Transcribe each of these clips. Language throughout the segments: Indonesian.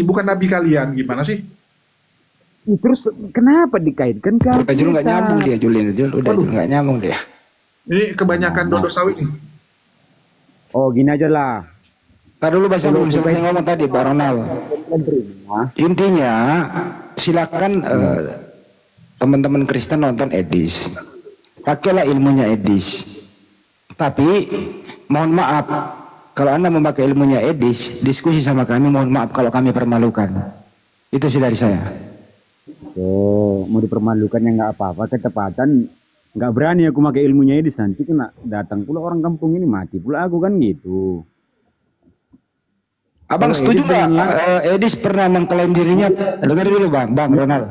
bukan nabi kalian, gimana sih? Terus kenapa dikaitkan ke Jul nggak Alkitab? nyambung dia, Julin. Jul udah Waduh. nggak nyambung dia. Ini kebanyakan dodo sawit nih. Oh gini aja lah. Tadi dulu bahasa belum selesai ngomong tadi, Pak Ronald. Intinya silakan teman-teman Kristen nonton Edis, pakailah ilmunya Edis. Tapi mohon maaf, kalau Anda memakai ilmunya Edis, diskusi sama kami, mohon maaf kalau kami permalukan. Itu sih dari saya. Oh, mau dipermalukan ya nggak apa-apa, ketepatan nggak berani aku pakai ilmunya Edis, nanti kena datang pula orang kampung ini, mati pula aku kan gitu. Abang Kalau setuju Edis nggak? dengan Edis pernah mengklaim dirinya, dengerin dulu Bang Ronald.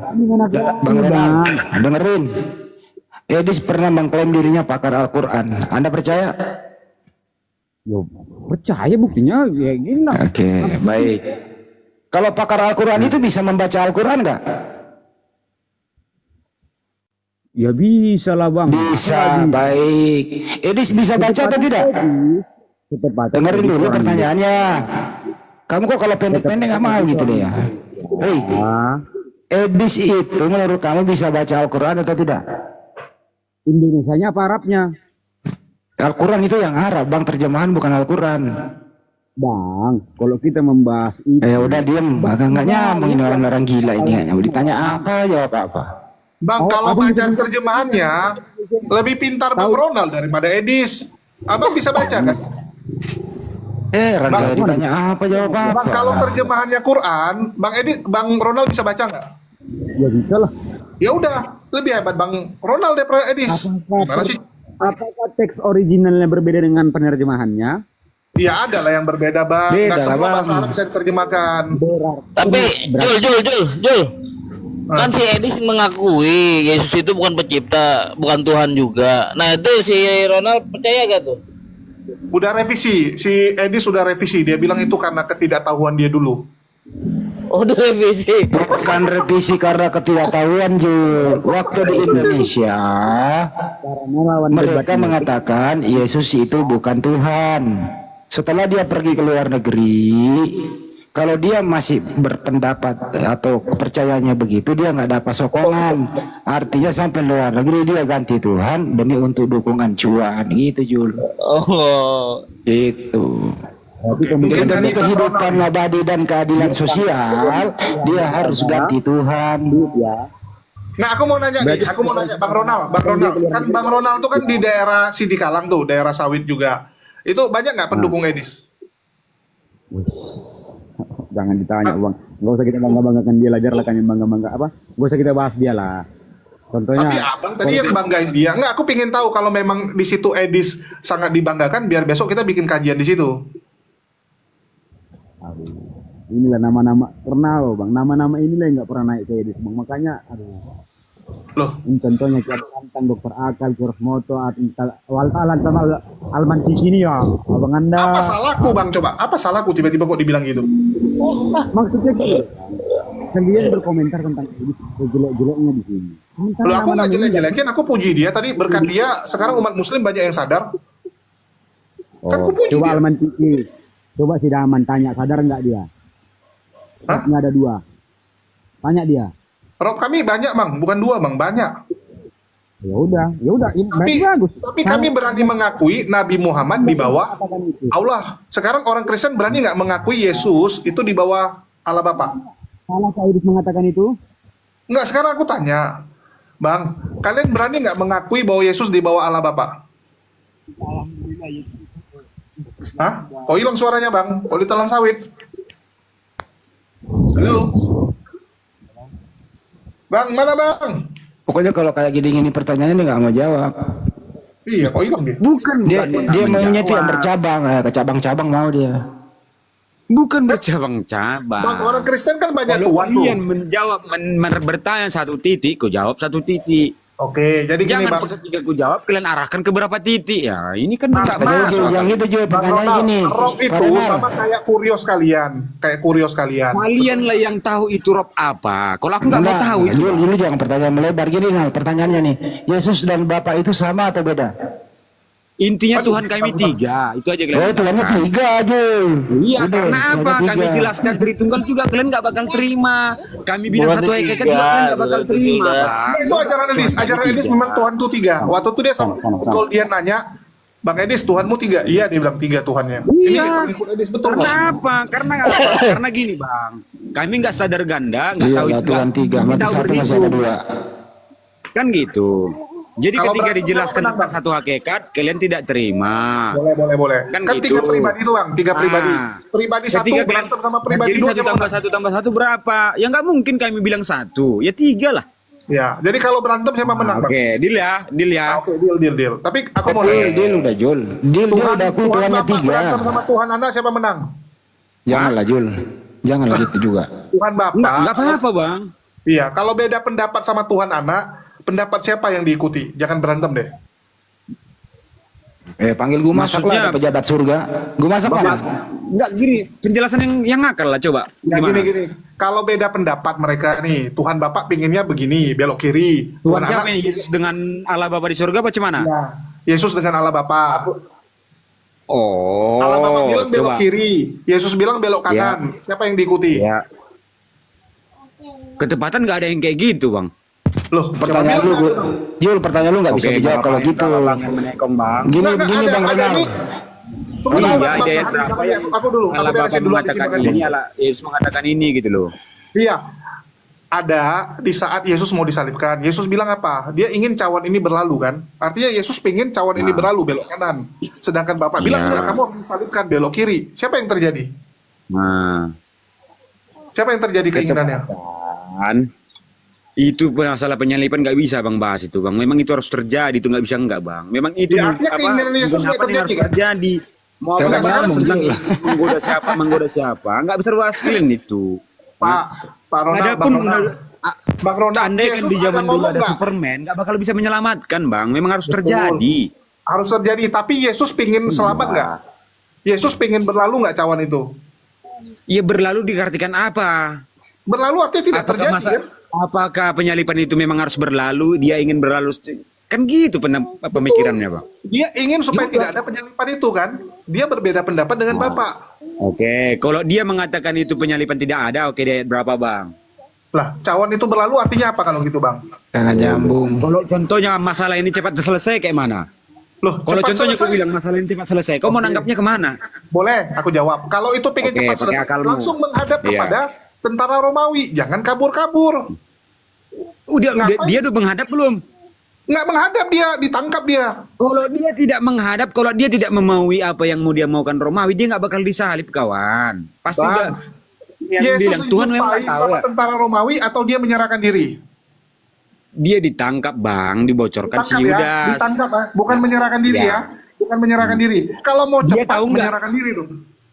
Bang Ronald, dengerin. Edis pernah mengklaim dirinya pakar Al-Quran. Anda percaya? Yo, percaya buktinya ya gini lah. Oke, baik. Kalau pakar Al-Quran itu bisa membaca Al-Quran nggak? Ya bisa lah bang. Bisa, baik. Edis bisa baca atau tidak? Ketepatan. Dengerin dulu pertanyaannya. Kamu kok kalau pendek-pendek nggak mau gitu deh ya? Hei, Edis itu menurut kamu bisa baca Al-Quran atau tidak? Indonesianya apa Arabnya? Al-Quran itu yang Arab, Bang. Terjemahan bukan Al-Quran. Bang, kalau kita membahas itu. Udah diem, Bang. Nggak nyambung ini orang-orang gila ini. Hanya mau ditanya apa, jawab apa. Bang, kalau baca terjemahannya lebih pintar Bang Ronald daripada Edis. Abang bisa baca kan? Saya ditanya apa, jawab apa. Bang, kalau terjemahannya Quran, Bang Ronald bisa baca nggak? Ya bisa lah. Ya udah, lebih hebat Bang Ronald daripada Edis. Gimana sih? Apakah teks originalnya berbeda dengan penerjemahannya? Ya ada lah yang berbeda Bang. Beda Nggak lah, semua Bang. bahasa Arab bisa diterjemahkan. Tapi Jul. Kan si Edis mengakui Yesus itu bukan pencipta, bukan Tuhan juga. Nah itu si Ronald percaya gak tuh? Udah revisi, si Edis sudah revisi. Dia bilang itu karena ketidaktahuan dia dulu. Oh udah revisi. Bukan revisi karena ketidaktahuan, Jul. Waktu di Indonesia, mereka mengatakan Yesus itu bukan Tuhan. Setelah dia pergi ke luar negeri, kalau dia masih berpendapat atau kepercayaannya begitu, dia nggak dapat sokongan. Artinya sampai luar negeri dia ganti Tuhan demi untuk dukungan cuan. Gitu, Jul. Oh. Itu. Mungkin Demi dari kehidupan abadi dan keadilan sosial, dia harus ganti Tuhan. Nah, aku mau nanya Bang Ronald. Kan Bang Ronald tuh kan di daerah Sidikalang tuh, daerah sawit juga. Itu banyak nggak pendukung Edis? Jangan ditanya bang, nggak usah kita bangga-banggakan dia lah, jarlah kan yang bangga-bangga apa, nggak usah kita bahas dia lah. Contohnya. Tapi abang tadi yang banggain dia. Nggak, aku pingin tahu kalau memang di situ Edis sangat dibanggakan, biar besok kita bikin kajian di situ. Aduh, inilah nama-nama pernah loh bang, nama-nama inilah yang nggak pernah naik ke Edis bang, makanya aduh. Loh, Ini contohnya kita tentang Dokter Akal, Moto, Waltalan sama Almantiki ini ya, abang anda. apa salahku Bang? Coba, apa salahku tiba-tiba kok dibilang gitu? Maksudnya gitu. Kalian berkomentar tentang Edis jelek-jeleknya di sini. Loh, aku nggak jelek-jelekin, aku puji dia. Tadi berkat dia, sekarang umat muslim banyak yang sadar. Kan aku puji Coba dia. Almantiki, coba si Daman tanya, sadar nggak dia? Hah? Ada 2. Tanya dia. Rob kami banyak Bang, bukan 2 Bang, banyak. Ya udah, Tapi, bagus. tapi kami berani mengakui Nabi Muhammad di bawah Allah. Sekarang orang Kristen berani nggak mengakui Yesus itu di bawah Allah Bapa? Salah Kak Idris mengatakan itu? Nggak, sekarang aku tanya. Bang, kalian berani nggak mengakui bahwa Yesus di bawah Allah Bapa? Hah? Kok hilang suaranya Bang? Kok ditelan sawit? Halo? Bang, mana Bang? Pokoknya kalau kayak gini pertanyaannya dia nggak mau jawab. Iya, kok hilang dia? Dia maunya itu yang bercabang, ke cabang-cabang mau dia. Bukan bercabang-cabang. Bang, orang Kristen kan banyak Kalau tuan tuh. kalian menjawab, bertanya satu titik, kau jawab satu titik. Oke, jadi gini Jangan Bang. ketika kau jawab, kalian arahkan ke berapa titik. Ya, ini kan nggak Pertanyaan masuk. yang itu juga Bang pertanyaan Ronald, gini. Rob itu Karena- sama kayak kurios kalian. Kalian lah yang tahu itu rob apa. Kalau aku nggak mau tahu itu. Dulu jangan pertanyaan melebar gini, nah pertanyaannya nih. Yesus dan Bapa itu sama atau beda? Intinya Aduh, Tuhan kami Bang. tiga, itu aja kalian. Oh, Tuhannya katakan. tiga, Jul. Iya, Udah, karena apa? Tuhannya Kami tiga. jelaskan Tritunggal juga kalian nggak bakal terima. Kami bilang Bukan satu hakikat tiga, juga kalian nggak bakal bukan terima, tiga. Bang. Nah, itu ajaran Edis. Ajaran Edis memang Tuhan tuh tiga. Waktu itu dia sama kalau dia nanya, Bang Edis, Tuhanmu tiga? Iya, dia bilang tiga Tuhannya. Ini Iya. pengikut Edis betul Karena kok. apa? Karena gini, Bang. Kami nggak sadar ganda, nggak Iya, tahu lah, Tuhan tiga, kami mati tahu satu masih ada berhitung. dua. Kan gitu. Jadi Kalau ketika berantem dijelaskan kenapa? tentang satu hakikat, kalian tidak terima. Boleh. Kan Kan gitu. tiga pribadi tuh Bang, tiga pribadi. Ah. Pribadi satu Ketika kalian berantem sama pribadi jadi dua. satu gimana? tambah satu berapa? Ya nggak mungkin kami bilang satu, ya tiga lah. Ya, jadi kalau berantem siapa menang Bang? Oke, deal ya, deal ya. Oke, deal. Tapi aku mau Deal, nanya. deal udah, Jul. Deal, udah aku Tuhannya Bapak tiga. berantem sama Tuhan Anda siapa menang? Janganlah, Jul. Janganlah gitu juga. Tuhan Bapak. Nggak apa-apa, Bang. Iya, kalau beda pendapat sama Tuhan anak, pendapat siapa yang diikuti? Jangan berantem deh. Panggil gue masak Maksudnya- lah, pejabat surga. Gue masak mana? Nggak gini, penjelasan yang ngakal lah coba. Nah, Gimana? gini. Kalau beda pendapat mereka nih, Tuhan Bapak pinginnya begini, belok kiri. Tuhan Tuhan siapa anak, yang Yesus dengan Allah Bapa di surga apa gimana? ya, Yesus dengan Allah Bapa. Oh, Allah Bapa bilang belok coba. kiri, Yesus bilang belok kanan. Siapa yang diikuti? Ya. Ketepatan nggak ada yang kayak gitu, Bang. Loh, Pertanyaan lu, Jul, pertanyaan lu nggak bisa dijawab kalau gitu. Gini, Enggak, begini ada, Bang ada Renal. ini. Tunggu Iya, dulu, Bang, ayat Bang, berapa Bang, yang aku dulu, aku Allah Bapa beresin dulu habis mengatakan ini. ini, Allah Yesus mengatakan ini gitu loh. Iya. Ada di saat Yesus mau disalibkan, Yesus bilang apa? Dia ingin cawan ini berlalu kan? Artinya Yesus pengen cawan ini berlalu belok kanan. Sedangkan Bapak bilang, Iya. "Enggak, kamu harus disalibkan belok kiri." Siapa yang terjadi? Nah, Siapa yang terjadi keinginannya? kan itu masalah penyalipan nggak bisa Bang bahas itu Bang. Memang itu harus terjadi, itu nggak bisa nggak Bang. Memang itu Ya, artinya keinginan Yesus nggak apa yang terjadi, harus kan? terjadi. Mau apa Enggak, sekarang tentang menggoda siapa, nggak bisa bahas kalian itu. Pak Ronald, Adapun Bang Ronald, andai kan Yesus di zaman dulu ngomong ada nggak? Superman, nggak bakal bisa menyelamatkan Bang. Memang harus terjadi. Harus terjadi, tapi Yesus pingin selamat nggak? Yesus pingin berlalu nggak cawan itu? Ya berlalu diartikan apa? Berlalu artinya tidak Apakah terjadi kan? apakah penyalipan itu memang harus berlalu? Dia ingin berlalu kan gitu pemikirannya Bang. Dia ingin supaya tidak ada penyalipan itu kan? Dia berbeda pendapat dengan Bapak. Oke, kalau dia mengatakan itu penyalipan tidak ada, oke deh berapa Bang? Lah, cawan itu berlalu artinya apa kalau gitu, Bang? Jangan nyambung. Kalau contohnya masalah ini cepat selesai kayak mana? Loh, Kalau cepat contohnya selesai. kau bilang masalah ini cepat selesai, kau mau nanggapnya kemana? Boleh, aku jawab. Kalau itu pengen Oke, cepat pakai selesai, akalmu. langsung menghadap Iya. kepada tentara Romawi. Jangan kabur-kabur. Udah Ngapain? dia udah menghadap belum? Nggak menghadap dia, ditangkap dia. Kalau dia tidak menghadap, kalau dia tidak memaui apa yang mau dia maukan Romawi, dia nggak bakal disalib kawan. Pasti Bang, udah yang Yesus bilang Tuhan memang dijumpai nggak tahu sama ya. tentara Romawi atau dia menyerahkan diri? Dia ditangkap bang, dibocorkan si Ditangkap ya, Yudas. ditangkap ya. Bukan menyerahkan diri Ya. ya. Bukan menyerahkan diri. Kalau mau Dia cepat tahu nggak? menyerahkan diri dong.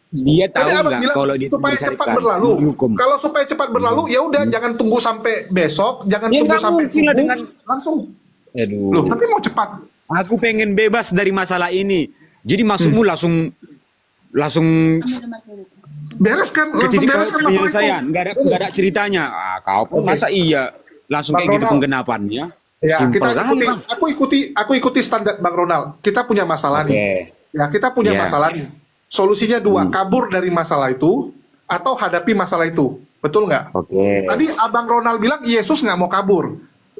Dia tahu Tadi abang nggak bilang kalau dia supaya disalibkan, cepat berlalu. dihukum. Kalau supaya cepat berlalu, ya udah jangan tunggu sampai besok, jangan Ya, tunggu nggak sampai mungkin lah subuh, dengan- langsung. Aduh. Loh, tapi mau cepat. Aku pengen bebas dari masalah ini. Jadi maksudmu langsung Bereskan, ke langsung titik bereskan masalah itu. penyelesaian. Nggak ada ceritanya. Kau pun Oke. masa iya langsung Bang kayak gitu Ronald. pengganapannya. Ya, Simpel kita kali, ikuti, Bang. aku ikuti standar Bang Ronald. Kita punya masalah Oke. nih. Ya, kita punya Ya. masalah nih. Solusinya dua, kabur dari masalah itu atau hadapi masalah itu. Betul nggak? Oke. Tadi Abang Ronald bilang Yesus nggak mau kabur.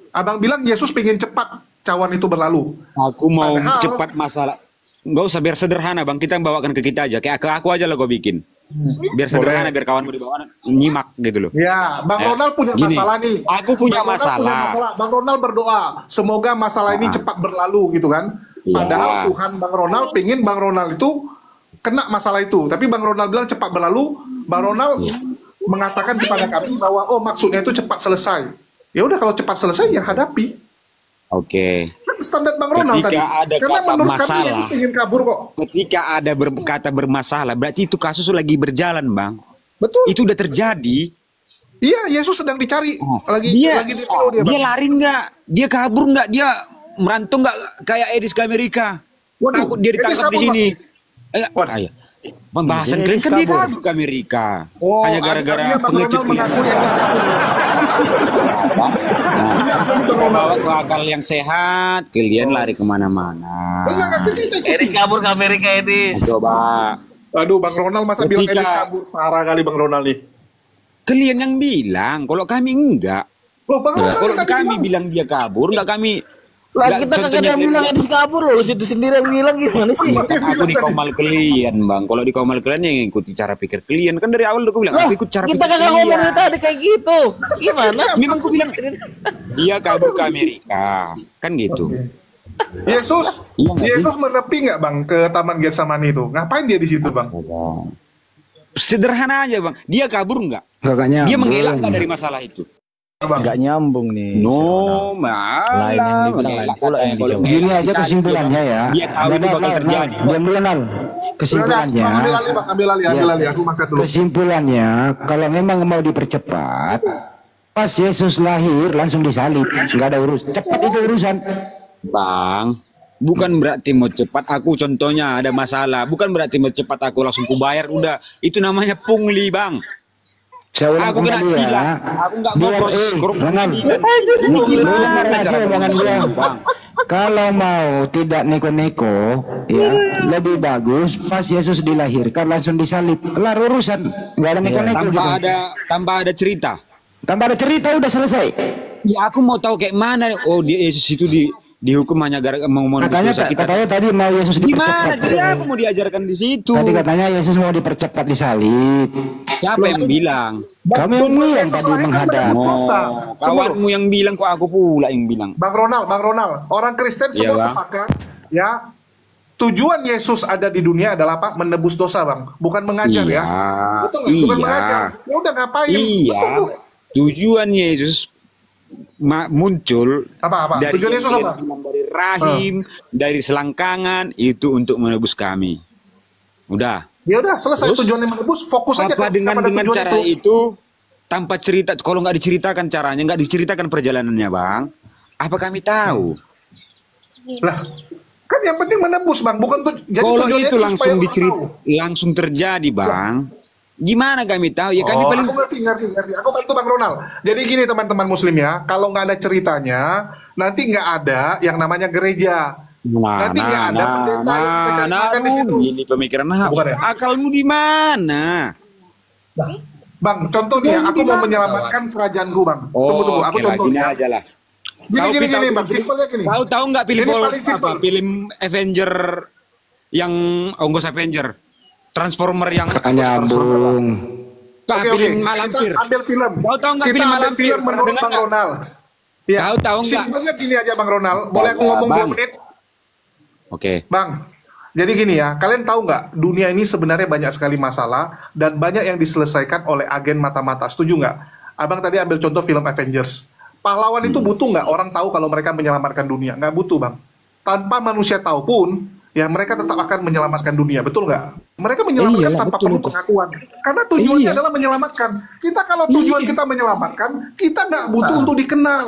Abang bilang Yesus pengen cepat cawan itu berlalu. Aku mau Padahal- cepat masalah. Nggak usah biar sederhana bang, kita bawakan ke kita aja. Kayak ke aku aja lah gue bikin. Biar sederhana, biar kawanmu di bawah nyimak gitu loh. Ya, Bang Ya, Ronald punya gini, masalah nih. aku punya Bang Ronald masalah. Bang Ronald berdoa, semoga masalah ini cepat berlalu gitu kan. Iya. Padahal Tuhan Bang Ronald pengen Bang Ronald itu kena masalah itu. Tapi Bang Ronald bilang cepat berlalu. Bang Ronald mengatakan kepada kami bahwa oh maksudnya itu cepat selesai. Ya udah kalau cepat selesai ya hadapi. Oke. Kan standar Bang Ronald Ketika tadi. ada Karena kata menurut kami masalah. Yesus pengen kabur kok. Ketika ada kata bermasalah, berarti itu kasus lagi berjalan bang. Betul. Itu udah terjadi. Iya, Yesus sedang dicari. Lagi dia DPO dia, dia Bang. lari nggak? Dia kabur nggak? Dia merantau nggak kayak Edis ke Amerika? Waduh, Takut dia Edis ditangkap di kabur, sini. Waduh. Pembahasan kalian kan dia kabur ke Amerika. Oh, Hanya gara-gara artinya Bang Ronald mengakui etnis kabur ya. bawa ke akal yang sehat, kalian lari kemana-mana. Enggak cerita. Edis kabur ke Amerika, Edis. Coba. Aduh, Bang Ronald masa bilang Edis kabur? Parah kali Bang Ronald nih. Kalian yang bilang, kalau kami enggak. Loh, Bang Ronald Kalau tadi kami bilang dia kabur, enggak kami. Lah Nggak, kita kagak ada contohnya yang bilang Edis kabur loh, lu situ sendiri yang bilang gimana sih? Aku di komal kalian, Bang. Kalau di komal kalian yang ikuti cara pikir kalian. Kan dari awal udah aku bilang, aku ikut cara Kita pikir kagak ngomong kalian. dari tadi kayak gitu. Gimana? Memang aku bilang, dia kabur ke Amerika. Kan gitu. Yesus, Iya, nggak Yesus menepi nggak Bang ke Taman Getsemani itu? Ngapain dia di situ Bang? Sederhana aja, Bang. Dia kabur enggak? Kakaknya Dia mengelak nggak dari masalah itu? Bang? Nggak nyambung nih. No, Lain yang dibilang lain pula yang dijawab. Gini aja kesimpulannya ya. Dia tahu itu bakal terjadi. Diam dulu Nal. Kesimpulannya. Bang, ambil alih Bang, ambil alih. Aku makan dulu. Kesimpulannya, kalau memang mau dipercepat, pas Yesus lahir langsung disalib, nggak ada urus. Cepat itu urusan. Bang, bukan berarti mau cepat aku contohnya ada masalah. Bukan berarti mau cepat aku langsung kubayar. Udah, itu namanya pungli, Bang. Saya ulang Aku kena kembali ya. gila. Aku nggak mau Biar, proses korupsi. Ronald. Omongan dia. Kalau mau tidak neko-neko, ya lebih bagus pas Yesus dilahirkan langsung disalib, kelar urusan, nggak ada neko-neko gitu. Tanpa ada cerita. Tanpa ada cerita udah selesai. Ya aku mau tahu kayak mana. Oh, dia Yesus itu dihukum hanya gara-gara mau Katanya tadi mau Yesus Gimana? dipercepat. Jadi aku mau diajarkan di situ. Tadi katanya Yesus mau dipercepat disalib. Siapa yang bilang? Kamu yang Tujuan bilang Yesus tadi lahir kan menghadap. menebus dosa. Kawanmu yang bilang kok aku pula yang bilang. Bang Ronald, orang Kristen semua Bang. sepakat ya. Tujuan Yesus ada di dunia adalah apa? Menebus dosa, Bang. Bukan mengajar ya. Betul nggak? Bukan mengajar. Ya udah ngapain? Iya. Betul, tuh. Tujuan Yesus muncul Apa? dari Tujuan Yesus apa? dari rahim, dari selangkangan itu untuk menebus kami. Udah. Ya udah selesai. Terus? Tujuannya menebus, fokus aja Apa dengan kepada tujuan cara itu tanpa cerita, kalau nggak diceritakan caranya, nggak diceritakan perjalanannya, Bang, apa kami tahu? Lah, kan yang penting menebus, Bang. Bukan jadi Kalau tujuannya itu supaya langsung orang dicerita, tahu. langsung terjadi, Bang. Gimana kami tahu? Ya kami paling Aku ngerti. Aku bantu Bang Ronald. Jadi gini teman-teman Muslim ya, kalau nggak ada ceritanya, nanti nggak ada yang namanya gereja. Nanti nggak ada pendeta yang bisa cari makan di situ. Ini pemikiran Bukan ya? akalmu di mana? Bang, contoh nih ya, aku mau menyelamatkan kerajaanku, Bang. Tunggu, aku oke lah, contoh gini ya. aja lah. Gini, Bang, simpelnya gini. Tahu nggak film Ini paling simpel. film Avenger yang Onggos Avenger, Transformer yang Nyambung. Oke, film kita Malampir. ambil film. Tahu nggak Kita film ambil Malampir? film menurut Pernah Bang dengar Ronald. Ya, Tahu nggak? simpelnya gini aja Bang Ronald. Boleh aku Tahu, ngomong 2 Bang. menit? Oke. Bang, jadi gini ya, kalian tahu nggak, dunia ini sebenarnya banyak sekali masalah dan banyak yang diselesaikan oleh agen mata-mata. Setuju nggak? Abang tadi ambil contoh film Avengers. Pahlawan itu butuh nggak orang tahu kalau mereka menyelamatkan dunia? Nggak butuh, Bang. Tanpa manusia tahu pun, ya mereka tetap akan menyelamatkan dunia, betul nggak? Mereka menyelamatkan Iyalah, tanpa betul perlu itu. pengakuan. Karena tujuannya Iya. adalah menyelamatkan. Kita kalau tujuan kita menyelamatkan, kita nggak butuh untuk dikenal.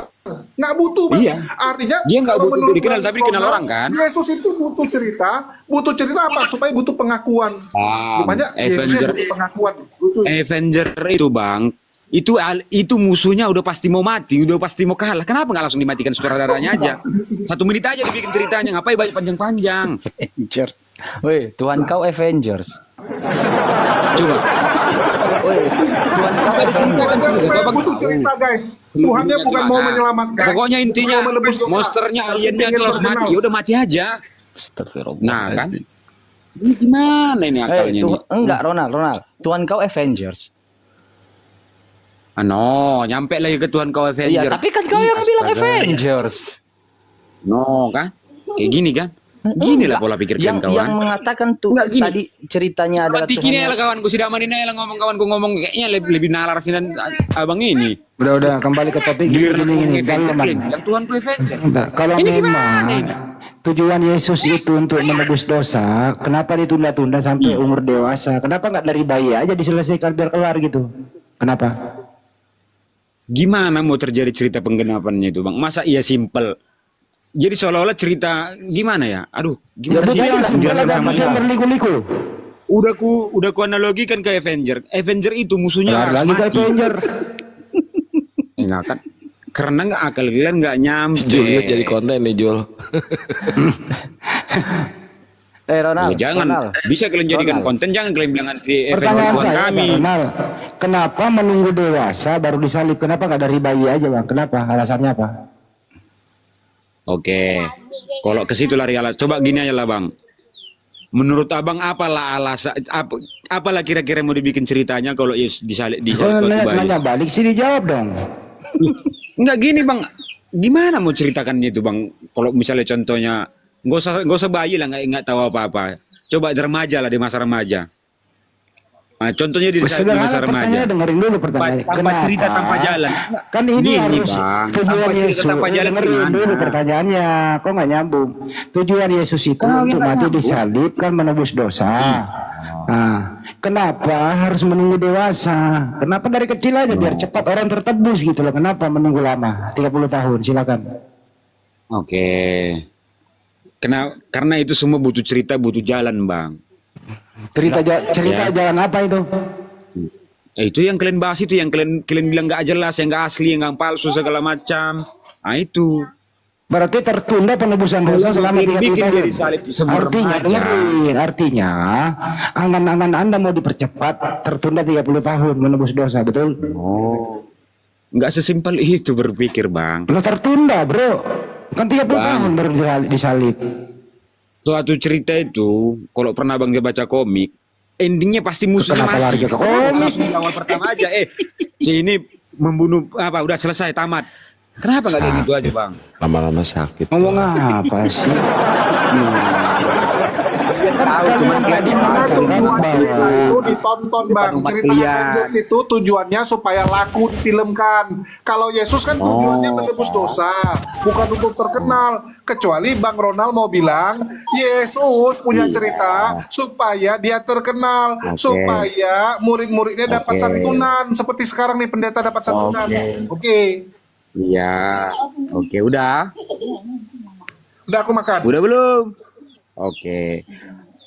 Nggak butuh, Bang. Iya. Artinya, Dia nggak kalau butuh menurut dikenal, Bang tapi dikenal Ronald, orang, kan? Yesus itu butuh cerita apa? Supaya butuh pengakuan. Bang, Rupanya Yesusnya butuh pengakuan. Lucu. Avenger itu, Bang, itu musuhnya udah pasti mau mati, udah pasti mau kalah. Kenapa nggak langsung dimatikan sutradaranya aja? 1 menit aja dibikin ceritanya, ngapain banyak panjang-panjang? Avengers. Woi, Tuhan kau Avengers. Coba. Woi, Tuhan kau Apa diceritakan Tuhannya sih? supaya Bapak butuh tahu. cerita, guys. Tuhannya bukan mau menyelamatkan. Pokoknya intinya Mau menebus dosa. monsternya, aliennya Ingin itu harus terkenal. mati. Ya udah mati aja. Astagfirullah. Nah, kan? Ini gimana ini akalnya nih? Enggak, Ronald. Tuhan kau Avengers. No, nyampe lagi ke Tuhan kau Avenger. Iya, tapi kan kau yang bilang Astaga. Avengers. No, kan? Kayak gini kan? Gini lah pola pikir kalian, Yang kawan. mengatakan tuh Enggak, gini. tadi ceritanya adalah Mati gini Tuhan lah kawanku, si Daman ini lah kawanku ngomong kayaknya lebih nalar sih dan abang ini. Udah kembali ke topik gini. Yang Tuhan ku Avenger. Bentar, kalau Ini memang gimana ini? tujuan Yesus itu untuk menebus dosa, kenapa ditunda-tunda sampai umur dewasa? Kenapa nggak dari bayi aja diselesaikan biar kelar gitu? Kenapa? Gimana mau terjadi cerita penggenapannya itu, Bang? Masa iya simpel? Jadi seolah-olah cerita gimana ya? Aduh, gimana sih? Langsung Jelasin sama dia ini? berliku-liku. udah ku analogikan ke Avenger. Avenger itu musuhnya Lari harus lagi ke mati. Avenger. Nah, kan karena nggak akal kalian nggak nyampe. Julius jadi konten nih Jul. Ronald, Ya, jangan. Ronald. Bisa kalian jadikan Ronald. konten, jangan kalian bilang anti Avenger Pertanyaan Tuhan saya, kami. Bang Ronald, kenapa menunggu dewasa baru disalib? Kenapa nggak dari bayi aja, Bang? Kenapa? Alasannya apa? Oke. Kalau ke situ lari alas. Coba gini aja lah, Bang. Menurut Abang apalah alasan apalah kira-kira mau dibikin ceritanya kalau Yesus disalib Kalau waktu bayi? nanya balik sih dijawab dong. Enggak gini, Bang. Gimana mau ceritakannya itu, Bang? Kalau misalnya contohnya nggak usah bayi lah, nggak tahu apa-apa. Coba remaja lah, di masa remaja. Nah, contohnya di masa Sederhana remaja. pertanyaan, dengerin dulu pertanyaan. Tanpa cerita, tanpa jalan. Kan ini Gini, harus Bang. tujuan Tanpa cerita, Yesus. tanpa jalan Dengerin gimana? dulu pertanyaannya. Kok nggak nyambung? Tujuan Yesus itu Kau yang untuk nggak mati nyambung. disalib kan menebus dosa. Nah, kenapa harus menunggu dewasa? Kenapa dari kecil aja biar cepat orang tertebus gitu loh? Kenapa menunggu lama? 30 tahun, silakan. Oke. Karena itu semua butuh cerita, butuh jalan, Bang. Cerita jalan apa itu? Itu yang kalian bahas itu, yang kalian bilang nggak jelas, yang nggak asli, yang nggak palsu segala macam. Nah itu. Berarti tertunda penebusan dosa selama 30 Bikin tahun. diri salib sebelum Artinya, remaja. dengerin, artinya angan-angan Anda mau dipercepat, tertunda 30 tahun menebus dosa, betul? Oh. Nggak sesimpel itu berpikir, Bang. Lo tertunda, bro. Kan 30 Bang. tahun baru disalib. Suatu cerita itu, kalau pernah Bang dia baca komik, endingnya pasti musuhnya Kenapa lari mati. ke komik? Langsung di awal pertama aja, si ini membunuh apa? Udah selesai, tamat. Kenapa nggak kayak gitu aja, Bang? Lama-lama sakit. Ngomong apa sih? Tahu cuman Jadi mana tujuan cerita itu ditonton, Bang. umat Cerita kalian. Avengers itu tujuannya supaya laku difilmkan. Kalau Yesus kan tujuannya menebus dosa, bukan untuk terkenal. Kecuali Bang Ronald mau bilang Yesus punya cerita supaya dia terkenal, supaya murid-muridnya dapat santunan seperti sekarang nih pendeta dapat santunan. Oke. Iya. Oke, udah. Udah aku makan. Udah belum? Oke.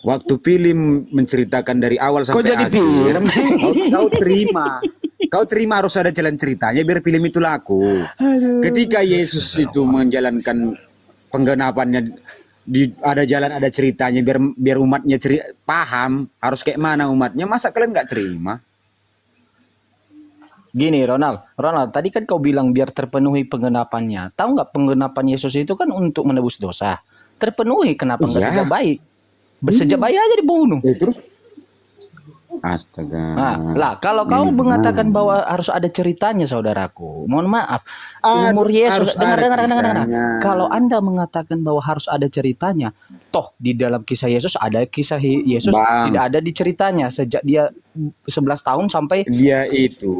Waktu film menceritakan dari awal Kok sampai jadi akhir, film sih? kau terima. Kau terima harus ada jalan ceritanya biar film itu laku. Ketika Yesus itu menjalankan penggenapannya, ada jalan, ada ceritanya biar umatnya paham harus kayak mana umatnya. Masa kalian nggak terima? Gini Ronald, tadi kan kau bilang biar terpenuhi penggenapannya. Tahu nggak penggenapan Yesus itu kan untuk menebus dosa. Terpenuhi, kenapa nggak Iya. sejak bayi? Sejak bayi aja dibunuh. Terus? Astaga. Nah, lah kalau kau mengatakan bahwa harus ada ceritanya, saudaraku, mohon maaf, umur Harus Yesus, dengar. ada ceritanya. Kalau Anda mengatakan bahwa harus ada ceritanya, toh di dalam kisah Yesus ada kisah Yesus Bang. tidak ada di ceritanya sejak dia 11 tahun sampai Dia itu,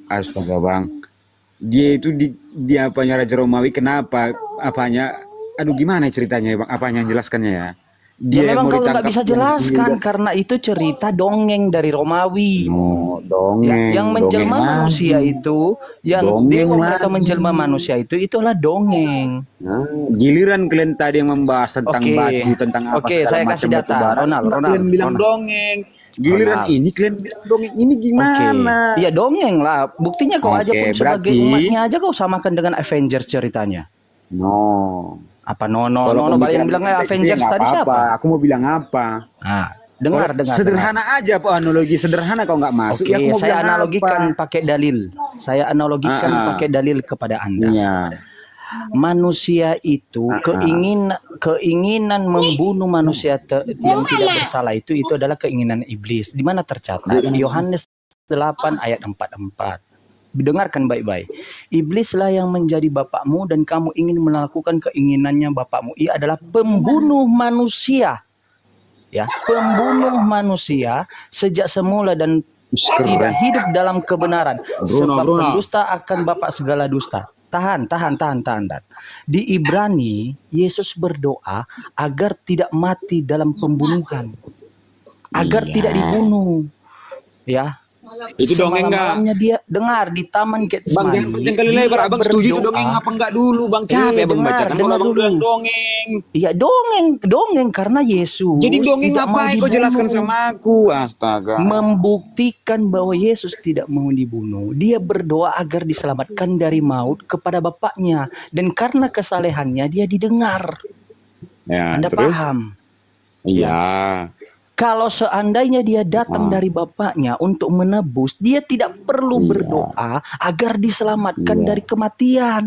astaga Bang, dia itu di apanya Raja Romawi, kenapa apanya, aduh gimana ceritanya Bang, apanya jelaskannya ya? ya memang mau kalau nggak ditangkap bisa dan jelaskan disindas. karena itu cerita dongeng dari Romawi. Oh, dongeng. Yang menjelma dongeng manusia lagi. itu, yang Dongeng dewa mereka lagi. menjelma manusia itulah dongeng. Nah, giliran kalian tadi yang membahas tentang Oke. batu, tentang apa Oke, segala saya macam kasih batu data. bara, Ronald, kalian bilang Ronald. dongeng. Giliran Ronald. ini kalian bilang dongeng. Ini Oke, gimana? iya dongeng lah. Buktinya kau aja Oke, pun sebagai berarti- umatnya aja kau samakan dengan Avengers ceritanya. No. Apa no Kalau balik pemikiran bilangnya konteks itu ya Avengers nggak tadi apa-apa. siapa? Aku mau bilang apa? Nah, dengar. Sederhana aja Pak, analogi sederhana kau nggak masuk. Oke, Ya, aku mau saya bilang analogikan apa? pakai dalil. Saya analogikan pakai dalil kepada Anda. Iya. Manusia itu keinginan membunuh manusia yang tidak bersalah itu adalah keinginan iblis. Di mana tercatat? Yohanes 8 ayat 44. Dengarkan baik-baik. Iblislah yang menjadi bapakmu dan kamu ingin melakukan keinginannya bapakmu. Ia adalah pembunuh manusia. Ya, pembunuh manusia sejak semula dan tidak hidup dalam kebenaran. Sebab pendusta akan bapak segala dusta. Tahan. Di Ibrani, Yesus berdoa agar tidak mati dalam pembunuhan. Agar tidak dibunuh. Ya. Itu dongeng nggak? Semalam-malamnya dia dengar di Taman Bang, Getsemani. jangan panjang kali lebar. Abang setuju itu dongeng apa enggak dulu? Bang, capek Iya, abang dengar, bacakan. Kalau dengar abang dulu. bilang dongeng. Iya, dongeng karena Yesus. Jadi dongeng tidak mau apa? Kau dibunuh. jelaskan sama aku. Astaga. Membuktikan bahwa Yesus tidak mau dibunuh. Dia berdoa agar diselamatkan dari maut kepada Bapaknya. Dan karena kesalehannya dia didengar. Ya, Anda terus? paham? Iya. Kalau seandainya dia datang Ah. dari Bapaknya untuk menebus, dia tidak perlu Iya. berdoa agar diselamatkan Iya. dari kematian.